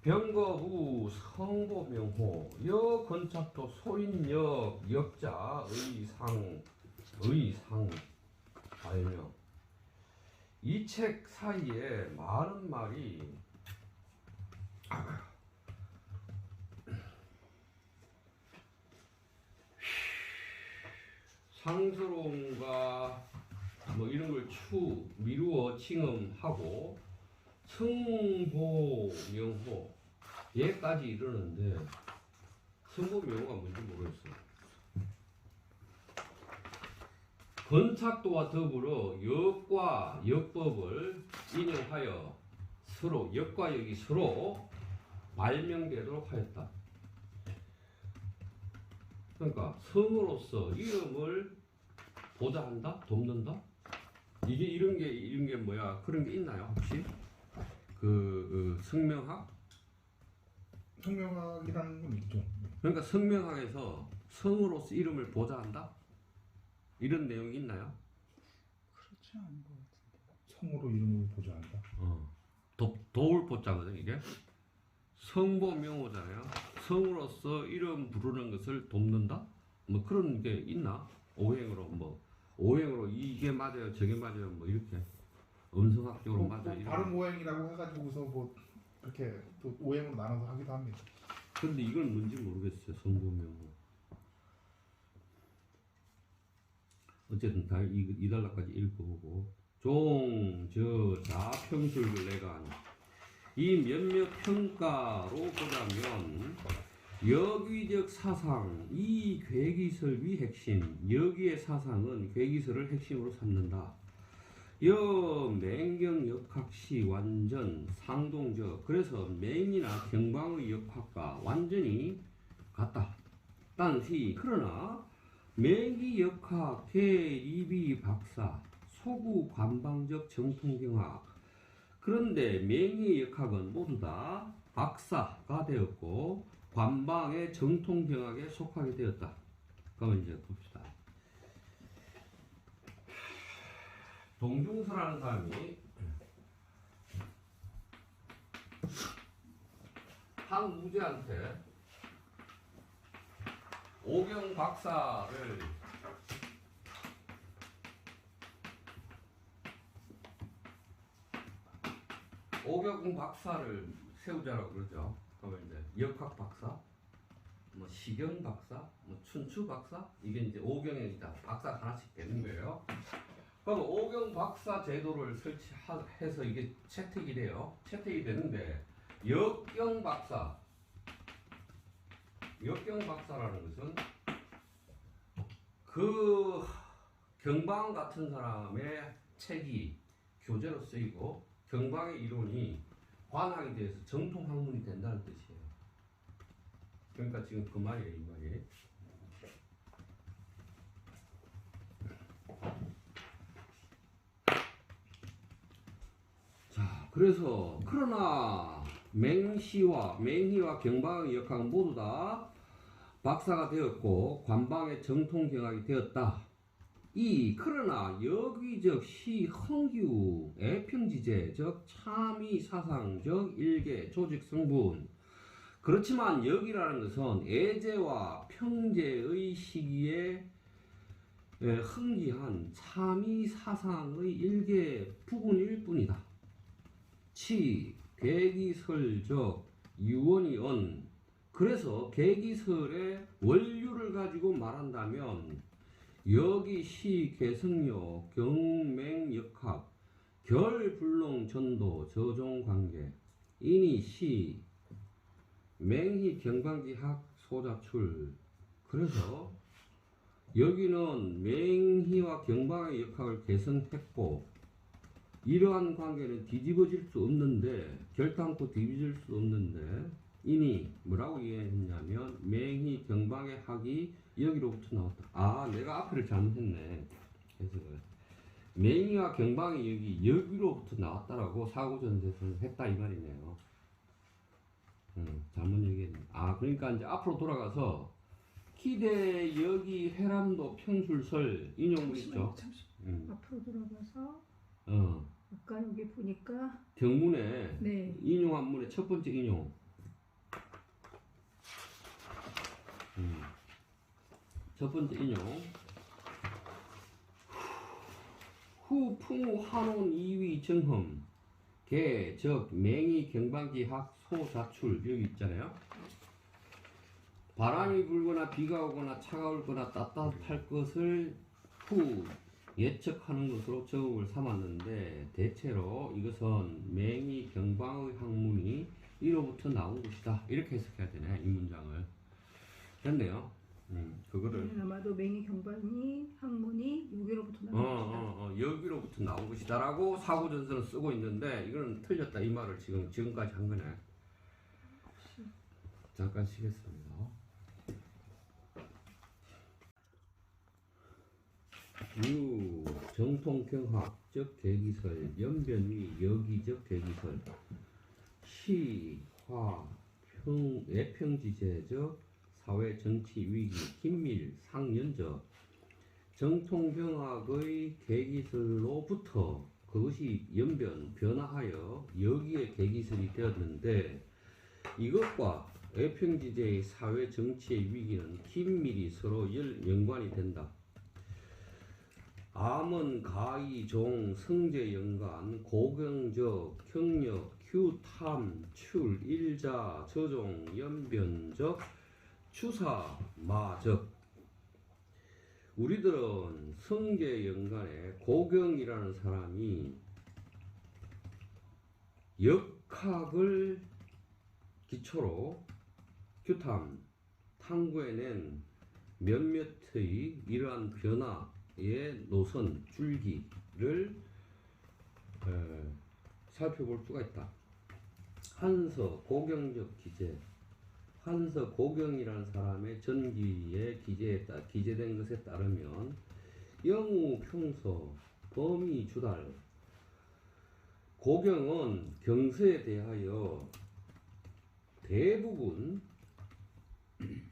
병거후 성보명호 여건착도 소인역 역자 의상 발명 이 책 사이에 많은 말이 상스러움과 뭐 이런 걸 미루어 칭음하고 성보명호 얘까지 이르는데 성보명호가 뭔지 모르겠어. 건착도와 더불어 역과 역법을 인용하여 서로 역과 역이 서로 발명되도록 하였다. 그러니까 성으로서 이름을 보좌한다, 돕는다. 이게 이런 게 뭐야? 그런 게 있나요 혹시? 그 성명학이라는 건 있죠. 그러니까 성명학에서 성으로서 이름을 보좌한다? 이런 내용이 있나요? 그렇지 않은 것 같은데. 성으로 이름을 보좌한다. 도울 보자거든 이게. 성보명호잖아요. 성으로서 이름 부르는 것을 돕는다? 뭐 그런 게 있나? 오행으로 이게 맞아요, 저게 맞아요, 뭐 이렇게 음성학적으로 맞아. 발음 오행이라고 해가지고서 뭐 그렇게 또 오행으로 나눠서 하기도 합니다. 근데 이건 뭔지 모르겠어요, 성보명호. 어쨌든 다 이 단락까지 읽어보고 자평술내간 이 몇몇 평가로 보자면 역위적 사상 이 괴기설위 핵심 역위의 사상은 괴기설을 핵심으로 삼는다. 맹경 역학시 완전 상동적 그래서 맹이나 경방의 역학과 완전히 같다. 딴시 그러나 맹기 역학 대리비 박사 소구 관방적 정통경학 그런데 맹의 역학은 모두 다 박사가 되었고 관방의 정통경학에 속하게 되었다. 그러면 이제 봅시다. 동중서라는 사람이 한무제한테 오경 박사를 세우자라고 그러죠. 그러면 이제 역학 박사, 뭐 시경 박사, 뭐 춘추 박사 이게 이제 오경에 박사 하나씩 되는 거예요. 그럼 오경 박사 제도를 설치해서 이게 채택이 돼요. 채택이 되는데 역경 박사라는 것은 그 경방 같은 사람의 책이 교재로 쓰이고 경방의 이론이 관학에 대해서 정통 학문이 된다는 뜻이에요. 그러니까 지금 그 말이에요, 이 말이. 자, 그래서 그러나 맹희와 경방의 역학은 모두 다 박사가 되었고 관방의 정통 경학이 되었다. 그러나 여기적 시흥규 애평지제 즉 참의 사상적 일계 조직 성분 그렇지만 여기라는 것은 애제와 평제의 시기에 흥기한 참의 사상의 일개 부분일 뿐이다. 치 계기설적 유언이 언. 그래서 계기설의 원류를 가지고 말한다면 여기 시 개성요 경맹역학 결불능 전도 저종관계 인이 시 맹희 경방기학 소자출. 그래서 여기는 맹희와 경방의 역학을 개성했고 이러한 관계는 뒤집어질 수 없는데 결단코 뒤집어질 수 없는데 이니 뭐라고 이해했냐면 맹희 경방의 학이 여기로부터 나왔다. 아 내가 앞에를 잘못했네. 해석을 맹희와 경방의 여기로부터 나왔다라고 사고전세에서는 했다 이 말이네요. 잘못 얘기했네. 아 그러니까 이제 앞으로 돌아가서 기대 여기 해람도 평술설 인용물 있죠. 앞으로 돌아가서 어 아까 여기 보니까 경문에 네. 인용한 문의 첫 번째 인용. 첫 번째 인용. 후 풍우 한온 이위 정흠 개, 적, 맹이 경방기학 소자출 여기 있잖아요. 바람이 불거나 비가 오거나 차가울거나 따뜻할 것을 후 예측하는 것으로 적응을 삼았는데 대체로 이것은 맹이 경방의 학문이 이로부터 나온 것이다. 이렇게 해석해야 되네 이 문장을. 됐네요. 그거를 아마도 맹희 경방이 학문이 여기로부터 나온 것이다. 여기로부터 나온 것이다라고 사고전선을 쓰고 있는데 이거는 틀렸다 이 말을 지금까지 한 거네. 잠깐 쉬겠습니다. 유 정통경학적 계기설 연변위 여기적 계기설 시화 애평지제적 사회 정치 위기 긴밀 상연적 정통경학의 계기설로부터 그것이 연변 변화하여 여기에 계기설이 되었는데 이것과 애평지제의 사회 정치의 위기는 긴밀히 서로 연관이 된다. 암은 가이 종 성제 연간 고경적 경력 규탐 출 일자 저종 연변적 추사 마적. 우리들은 성제 연간에 고경이라는 사람이 역학을 기초로 규탐 탐구해낸 몇몇의 이러한 변화의 노선 줄기를 살펴볼 수가 있다. 한서 고경적 기재 한서 고경이라는 사람의 전기에 기재된 것에 따르면 영우 평서 범위 주달 고경은 경서에 대하여 대부분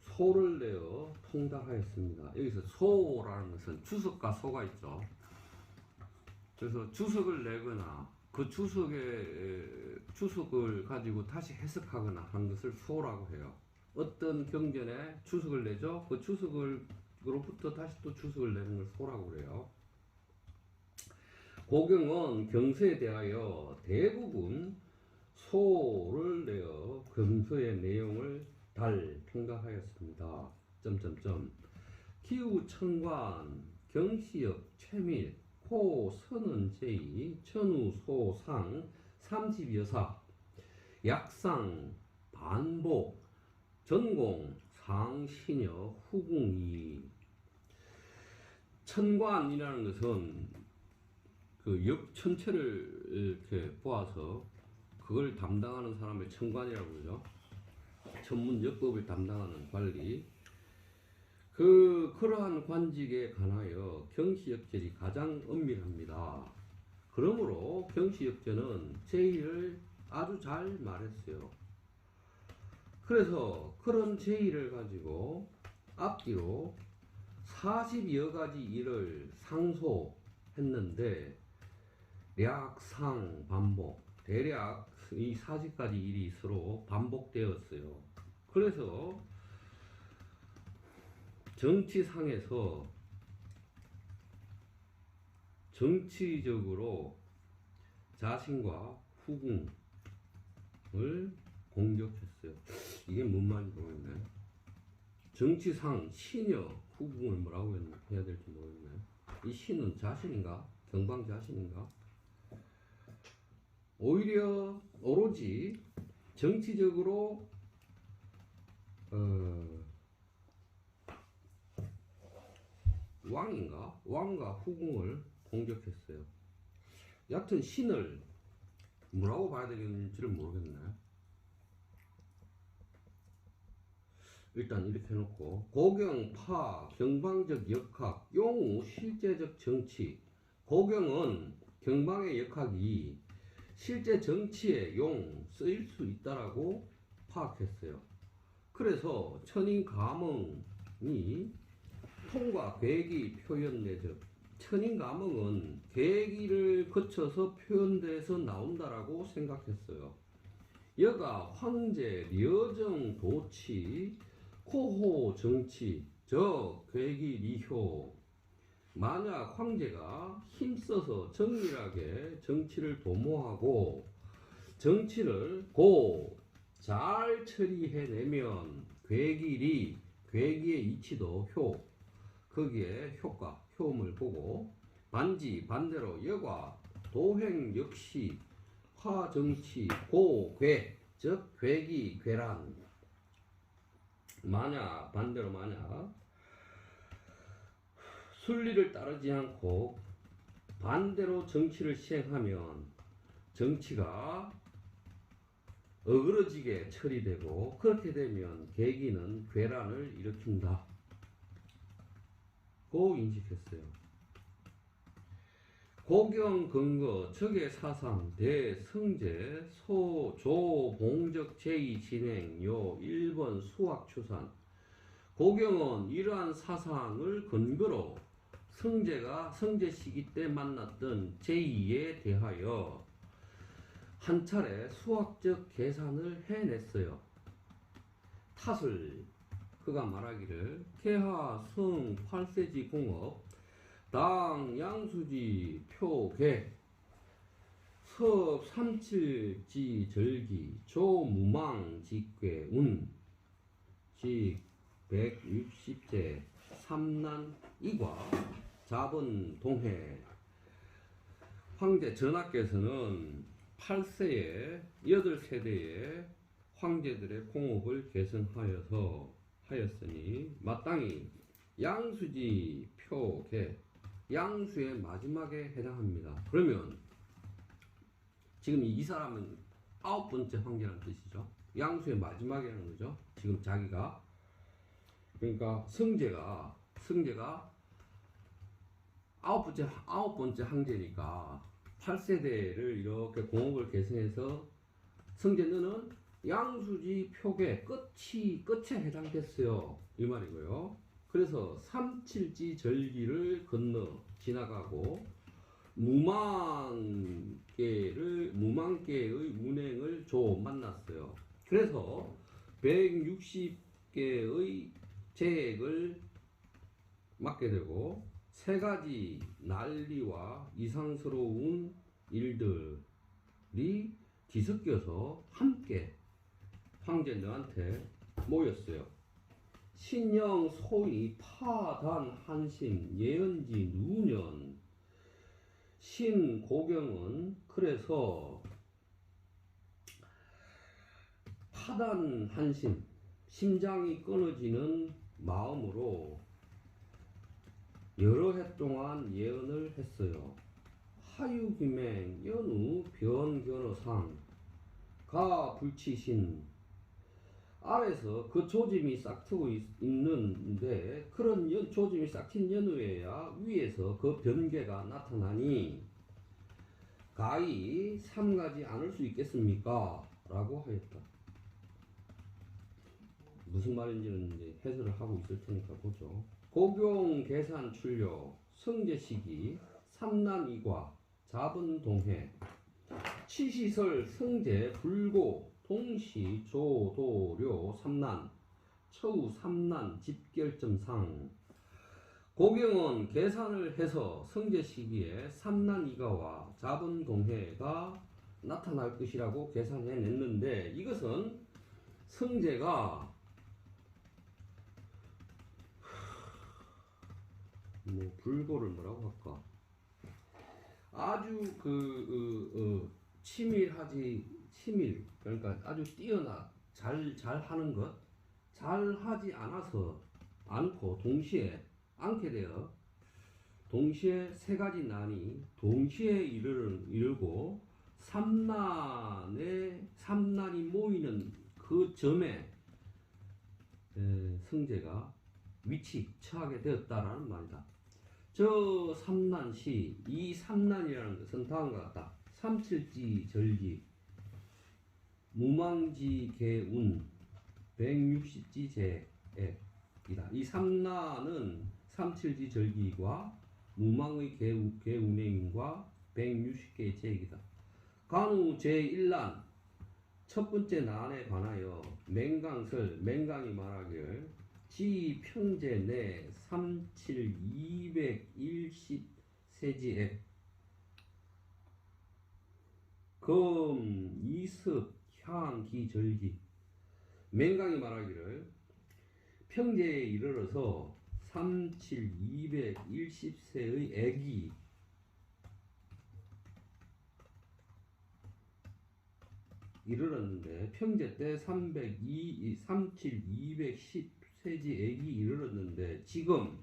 소를 내어 통달하였습니다. 여기서 소라는 것은 주석과 소가 있죠. 그래서 주석을 내거나 그 주석을 가지고 다시 해석하거나 하는 것을 소라고 해요. 어떤 경전에 주석을 내죠. 그 주석으로부터 다시 또 주석을 내는 걸 소라고 그래요. 고경은 경서에 대하여 대부분 소를 내어 금서의 내용을 달 평가하였습니다. 기우 천관 경시역 최밀 코 선은 제이 천우 소상 30여사 약상 반복 전공 상신여 후궁이. 천관이라는 것은 그 역 전체를 이렇게 보아서 그걸 담당하는 사람을 천관이라고 그러죠. 전문 역법을 담당하는 관리. 그러한 관직에 관하여 경시역절이 가장 엄밀합니다. 그러므로 경시역절은 제의를 아주 잘 말했어요. 그래서 그런 제의를 가지고 앞뒤로 40여 가지 일을 상소했는데 략상 반복 대략 이 40가지 일이 서로 반복되었어요. 그래서 정치상에서 정치적으로 자신과 후궁을 공격했어요. 이게 뭔 말인지 모르겠네. 정치상 신여 후궁을 뭐라고 해야 될지 모르겠네. 이 신은 자신인가? 경방 자신인가? 오히려 오로지 정치적으로 왕과 후궁을 공격했어요. 여하튼 신을 뭐라고 봐야 되는지를 모르겠네. 일단 이렇게 해놓고 고경, 파, 경방적 역학, 용우, 실제적 정치. 고경은 경방의 역학이 실제 정치에 쓰일 수 있다라고 파악했어요. 그래서 천인 가몽이 통과 괴기 표현 내적. 천인 가몽은 괴기를 거쳐서 표현돼서 나온다라고 생각했어요. 여가 황제, 려정, 도치, 코호, 정치, 저, 괴기, 리효. 만약 황제가 힘써서 정밀하게 정치를 도모하고 정치를 잘 처리해내면 괴기리, 괴기의 이치도 거기에 효과, 효험을 보고 반대로 여과, 도행 역시 화정치, 괴, 즉 괴기, 괴란. 반대로 순리를 따르지 않고 반대로 정치를 시행하면 정치가 어그러지게 처리되고 그렇게 되면 계기는 괴란을 일으킨다. 고 인식했어요. 고경 근거 적의 사상 대성제 조봉적 제2 진행 요 1번 수학 추산. 고경은 이러한 사상을 근거로 성제 시기 때 만났던 제2에 대하여 한 차례 수학적 계산을 해냈어요. 탓을 그가 말하기를 개하 성 8세지 공업 당 양수지 표계 섭 37지 절기 조무망 직괴 운직 160제 삼난 이과 자본 동해. 황제 전하께서는 8세에 8세대의 황제들의 공업을 계승하였으니 마땅히 양수지 표계 양수의 마지막에 해당합니다. 그러면 지금 이 사람은 9번째 황제라는 뜻이죠. 양수의 마지막이라는 거죠. 지금 자기가 그러니까 성제가 아홉 번째 황제니까 8세대를 이렇게 공업을 계승해서 성제 너는 양수지 표계 끝에 해당됐어요. 이 말이고요. 그래서 37지 절기를 건너 지나가고 무망계의 운행을 만났어요. 그래서 160개의 재액을 맡게 되고 세 가지 난리와 이상스러운 일들이 뒤섞여서 함께 황제 너한테 모였어요. 신령 소위 파단 한심 예언지 누년 신고경은 그래서 파단 한심 심장이 끊어지는 마음으로 여러 해 동안 예언을 했어요. 하유기맹 연우 변견어상 가 불치신 아래서 그 조짐이 싹트고 있는데 그런 조짐이 싹튼 연후에야 위에서 그 변개가 나타나니 가히 삼가지 않을 수 있겠습니까? 라고 하였다. 무슨 말인지는 이제 해설을 하고 있을 테니까 보죠. 고경 계산 출력 성제 시기 삼난 이과 자본 동해 치시설 성제 불고 동시 조도료 삼난 처우 삼난 집결점상 고경은 계산을 해서 성제 시기에 삼난이가와 자본동해가 나타날 것이라고 계산해냈는데 이것은 성제가 뭐 불고를 뭐라고 할까 아주 치밀 그러니까 아주 뛰어나 잘 하는 것 잘 하지 않고 동시에 않게 되어 동시에 세 가지 난이 동시에 이르고 삼난이 모이는 그 점에 성제가 처하게 되었다라는 말이다. 저 삼난시 이 삼난이라는 것은 다음과 같다. 삼칠지 절기 무망지 개운 백육십지 제액이다. 이 삼난은 삼칠지 절기와 무망의 개운행과 160개의 제액이다. 간후 제1난 첫 번째 난에 관하여 맹강이 말하기를 지 평제 내 37210세지액 검 이습 향기 절기 맹강이 말하기를 평제에 이르러서 37210세의 액이 이르렀는데 평제 때 37210세지 액이 이르렀는데 지금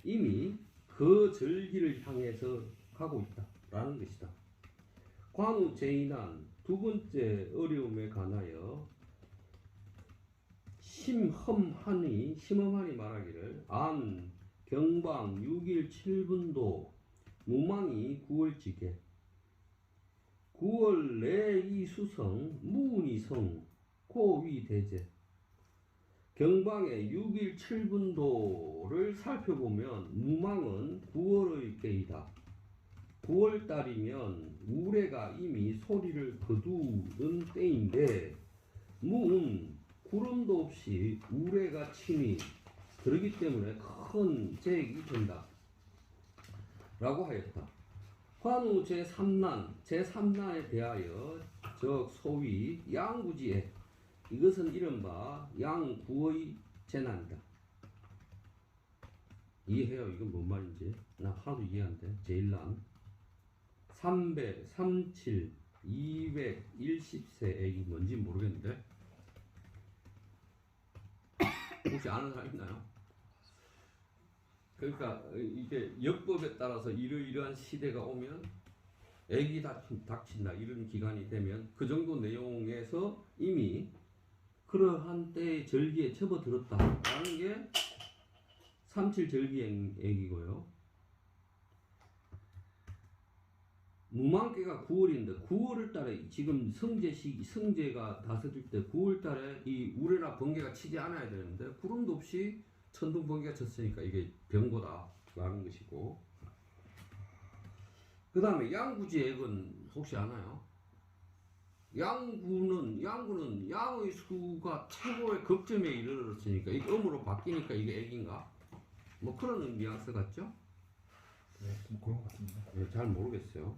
이미 그 절기를 향해서 가고 있다라는 것이다. 관우 제2난 두 번째 어려움에 관하여 심험하니 말하기를 안 경방 6일 7분도 무망이 9월지게 9월 내이 수성 무운이성 고위 대제 경방의 6일 7분도를 살펴보면 무망은 9월의 때이다. 9월달이면 우레가 이미 소리를 거두는 때인데 무운 구름도 없이 우레가 치니 그러기 때문에 큰 제액이 된다 라고 하였다. 관우 제3난에 대하여 즉 소위 양구지액 이것은 이른바 양구의 재난이다. 이해해요? 이건 뭔 말인지? 나 하나도 이해 안 돼. 제1난 337 210세 액이 뭔지 모르겠는데 혹시 아는 사람 있나요? 그러니까 이게 역법에 따라서 이러이러한 시대가 오면 액이 닥친다 이런 기간이 되면 그 정도 내용에서 이미 그러한 때의 절기에 접어들었다라는 게 37절기액이고요. 무망계가 9월인데 9월 달에 지금 성제가 다스릴 때 9월 달에 이 우레나 번개가 치지 않아야 되는데 구름도 없이 천둥 번개가 쳤으니까 이게 병고다라는 것이고 그 다음에 양구지액은 혹시 아나요? 양구는 양의 수가 최고의 극점에 이르렀으니까 이게 음으로 바뀌니까 이게 액인가? 뭐 그런 뉘앙스 같죠? 네, 뭐 그런 것 같습니다. 네, 잘 모르겠어요.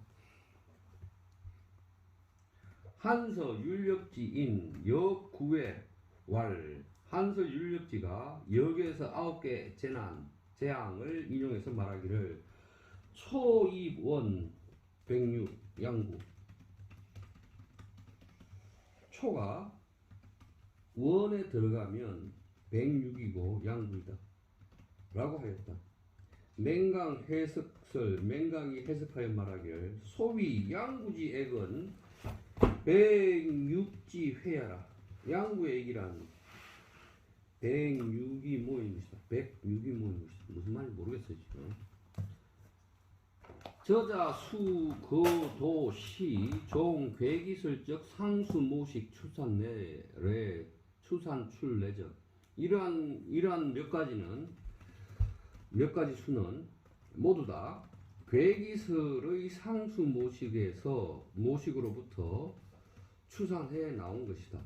한서 율력지인 역구의 왈 한서 율력지가 역에서 9개 재앙을 인용해서 말하기를 초입원 106 양구 초가 원에 들어가면 106이고 양구이다 라고 하였다. 맹강이 해석하여 말하기를 소위 양구지액은 106지 회야라. 양구의 액이란 106이 모인 것이다. 106이 모인 것이다. 무슨 말인지 모르겠어요 지금. 저자 수 거도 시 종 괴기설적 상수 모식 추산 출내적 이러한 몇 가지 수는 모두 다 괴기설의 상수 모식으로부터 추산해 나온 것이다.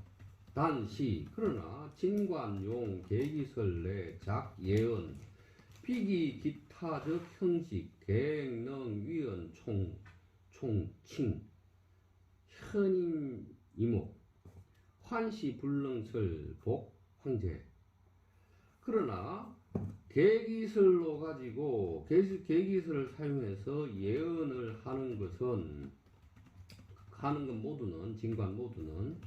단시 그러나 진관용 계기설 내 작예언 비기 기타적 형식 대능 위원 총칭 현임 이목 환시 불능설 복 황제. 그러나 계기설로 가지고 계기설을 사용해서 예언을 하는 건 모두는 진관 모두는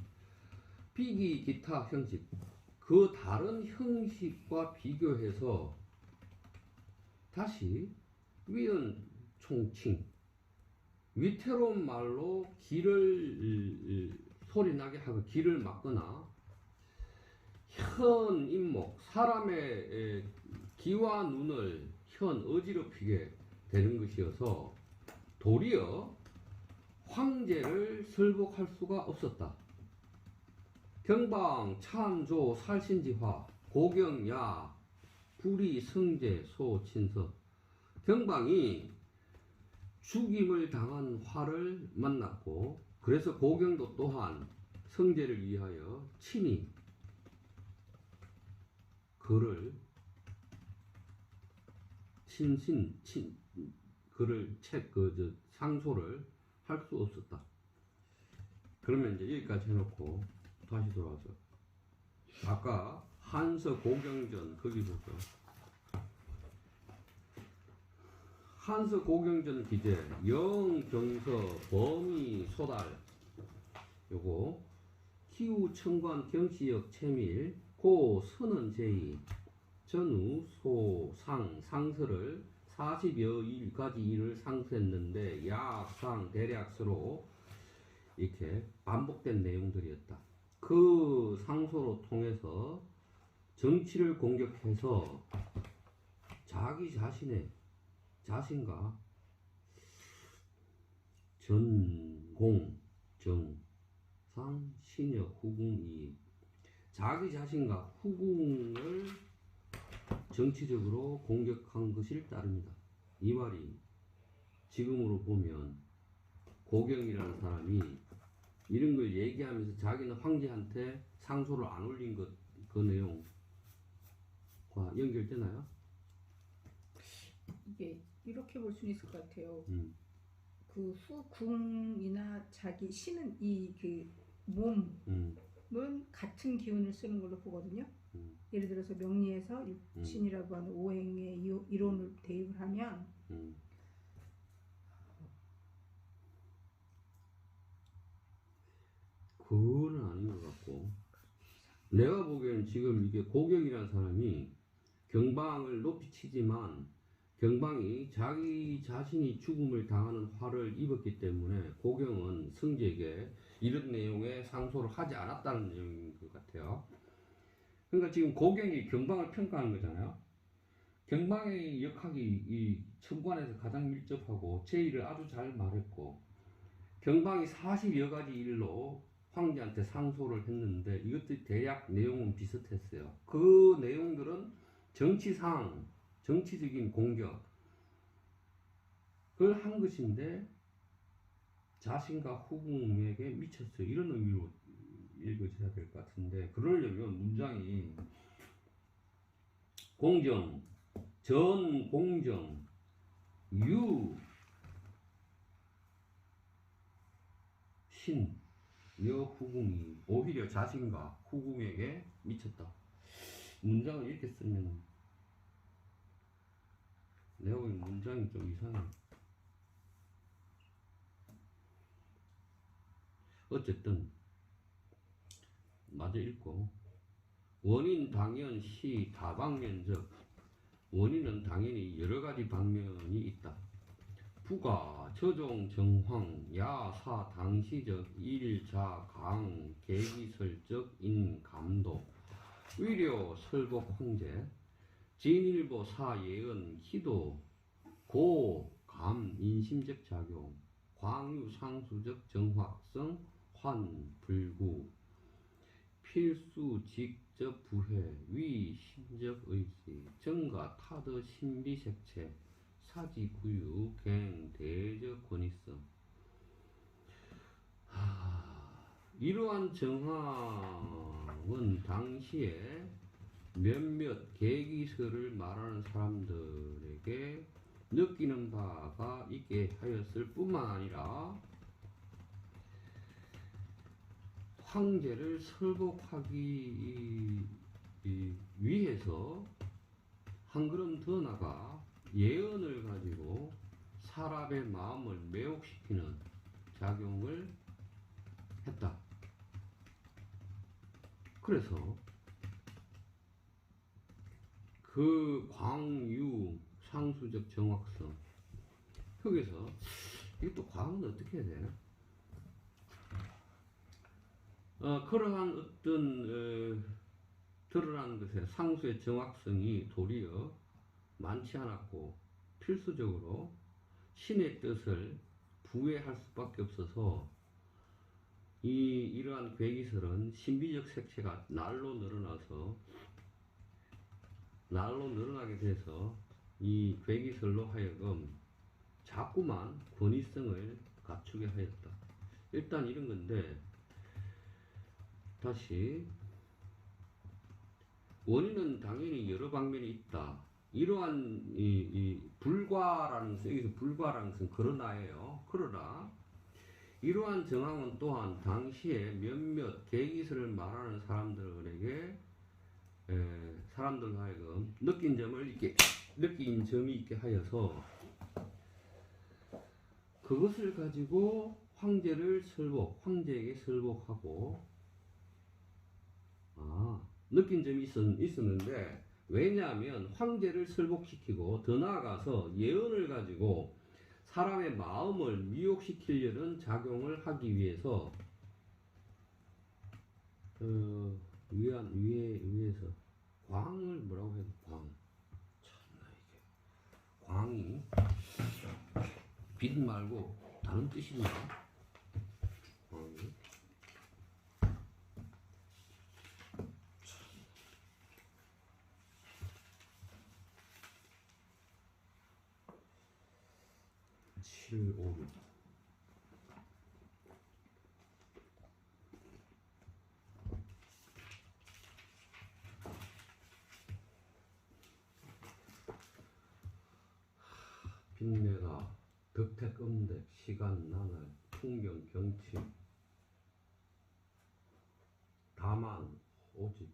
비기 기타 형식 그 다른 형식과 비교해서 다시 위은 총칭 위태로운 말로 기를 소리 나게 하고 기를 막거나 현 임목 사람의 기와 눈을 현 어지럽히게 되는 것이어서 도리어 황제를 설복할 수가 없었다. 경방 참조 살신지화 고경야 불이 성제 소친서 경방이 죽임을 당한 화를 만났고 그래서 고경도 또한 성제를 위하여 친히 그를 상소를 할 수 없었다. 그러면 이제 여기까지 해놓고 다시 돌아와서 아까 한서 고경전 거기 보죠. 한서 고경전 기재 영경서 범위 소달 요거 기후 청관 경시역 채밀 고 선언 제의 전후 소상 상서를 40여 일까지 일을 상수했는데 약상 대략서로 이렇게 반복된 내용들이었다. 그 상소로 통해서 정치를 공격해서 자기 자신의 자신과 전공 정상 신여 후궁이 자기 자신과 후궁을 정치적으로 공격한 것일 따릅니다. 이 말이 지금으로 보면 고경이라는 사람이 이런 걸 얘기하면서 자기는 황제한테 상소를 안 올린 그 내용과 연결되나요? 이게 이렇게 볼 수는 있을 것 같아요. 그 후궁이나 자기 신은 이 그 몸은 같은 기운을 쓰는 걸로 보거든요. 예를 들어서 명리에서 육신이라고 하는 오행의 이론을 대입을 하면 그거는 아닌 것 같고 내가 보기에는 지금 이게 고경이라는 사람이 경방을 높이 치지만 경방이 자기 자신이 죽음을 당하는 화를 입었기 때문에 고경은 성제에게 이런 내용의 상소를 하지 않았다는 내용인 것 같아요. 그러니까 지금 고경이 경방을 평가하는 거잖아요. 경방의 역학이 이 천관에서 가장 밀접하고 제의를 아주 잘 말했고 경방이 40여 가지 일로 황제한테 상소를 했는데 이것들이 대략 내용은 비슷했어요. 그 내용들은 정치적인 공격을 한 것인데 자신과 후궁에게 미쳤어요. 이런 의미로 읽어져야 될 것 같은데 그러려면 문장이 공정, 전 공정, 유, 신, 여 후궁이 오히려 자신과 후궁에게 미쳤다. 문장을 이렇게 쓰면 내가 보기엔 문장이 좀 이상해. 어쨌든 마저 읽고 원인 당연 시 다방면적 원인은 당연히 여러 가지 방면이 있다. 부가 저종 정황 야사 당시적 일자 강 계기설적 인감도 위려 설복 황제 진일보 사예언 희도 고감 인심적 작용 광유 상수적 정확성 환불구 필수 직접 부해 위 신적 의지 정가 타더 신비색채 사지구유 갱 대적 권위성. 이러한 정황은 당시에 몇몇 계기설을 말하는 사람들에게 느끼는 바가 있게 하였을 뿐만 아니라 황제를 설복하기 위해서 한 걸음 더 나가 예언을 가지고 사람의 마음을 매혹시키는 작용을 했다. 그래서 그 광유 상수적 정확성, 여기서 이게 또 광은 어떻게 해야 되나? 그러한 어떤 드러나는 것의 상수의 정확성이 도리어 많지 않았고 필수적으로 신의 뜻을 부회할 수밖에 없어서 이러한 괴기설은 신비적 색채가 날로 늘어나게 돼서 이 괴기설로 하여금 자꾸만 권위성을 갖추게 하였다. 일단 이런 건데, 다시 원인은 당연히 여러 방면이 있다. 이러한 이 불과라는 것은, 여기서 불과라는 것은 그러나예요. 그러나 이러한 정황은 또한 당시에 몇몇 계기설을 말하는 사람들에게 사람들 하여금 느낀 점이 있게 하여서 그것을 가지고 황제에게 설복하고 느낀 점이 있었는데, 왜냐하면 황제를 설복시키고 더 나아가서 예언을 가지고 사람의 마음을 미혹시키려는 작용을 하기 위해서 위에서 광을 뭐라고 해야 돼? 참나, 이게 광이 빛 말고 다른 뜻인가? 광이 칠오 빛내다 덕택 음택 시간 나날 풍경 경치 다만 오직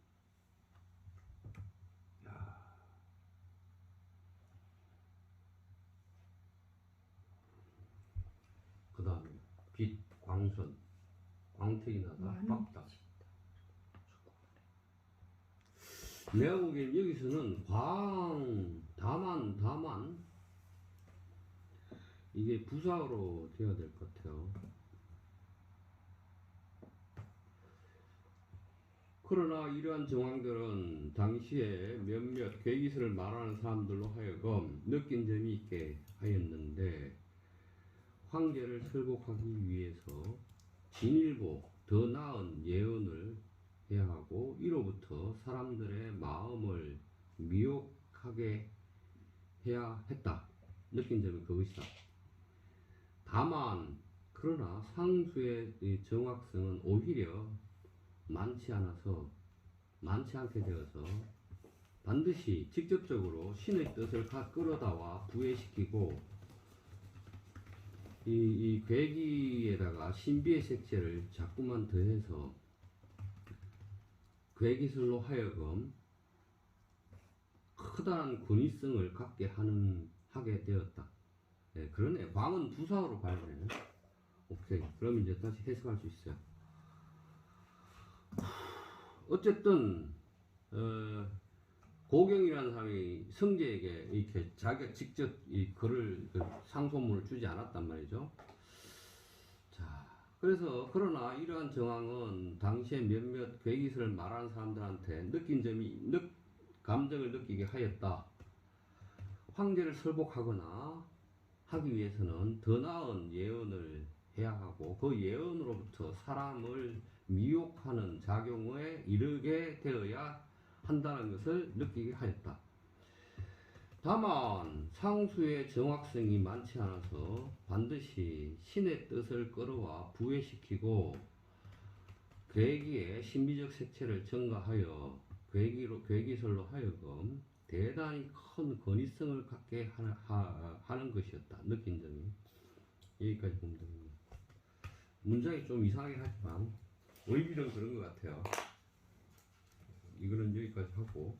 그 다음에 빛 광선 광택이 나다 박다. 내가 보기엔 여기서는 다만 이게 부사로 되어야 될 것 같아요. 그러나 이러한 정황들은 당시에 몇몇 괴기설을 말하는 사람들로 하여금 느낀 점이 있게 하였는데, 황제를 설복하기 위해서 진일보 더 나은 예언을 해야 하고 이로부터 사람들의 마음을 미혹하게 해야 했다. 느낀 점이 그것이다. 다만 그러나 상수의 정확성은 오히려 많지 않게 되어서 반드시 직접적으로 신의 뜻을 끌어다와 부회시키고 이 괴기에다가 신비의 색채를 자꾸만 더해서 괴기설로 하여금 커다란 권위성을 갖게 하게 되었다. 네, 그러네. 광은 부사로 봐야 되네. 오케이. 그럼 이제 다시 해석할 수 있어요. 어쨌든 고경이라는 사람이 성제에게 이렇게 자기가 직접 이 글을 상소문을 주지 않았단 말이죠. 자, 그래서 그러나 이러한 정황은 당시에 몇몇 괴기설을 말하는 사람들한테 감정을 느끼게 하였다. 황제를 설복하거나 하기 위해서는 더 나은 예언을 해야 하고 그 예언으로부터 사람을 미혹하는 작용에 이르게 되어야 한다는 것을 느끼게 하였다. 다만 상수의 정확성이 많지 않아서 반드시 신의 뜻을 끌어와 부회시키고 괴기의 신비적 색채를 증가하여 괴기설로 하여금 대단히 큰 권위성을 갖게 하는 것이었다. 느낀 점이 여기까지 보면 됩니다. 문장이 좀 이상하긴 하지만 의미는 그런 것 같아요. 이거는 여기까지 하고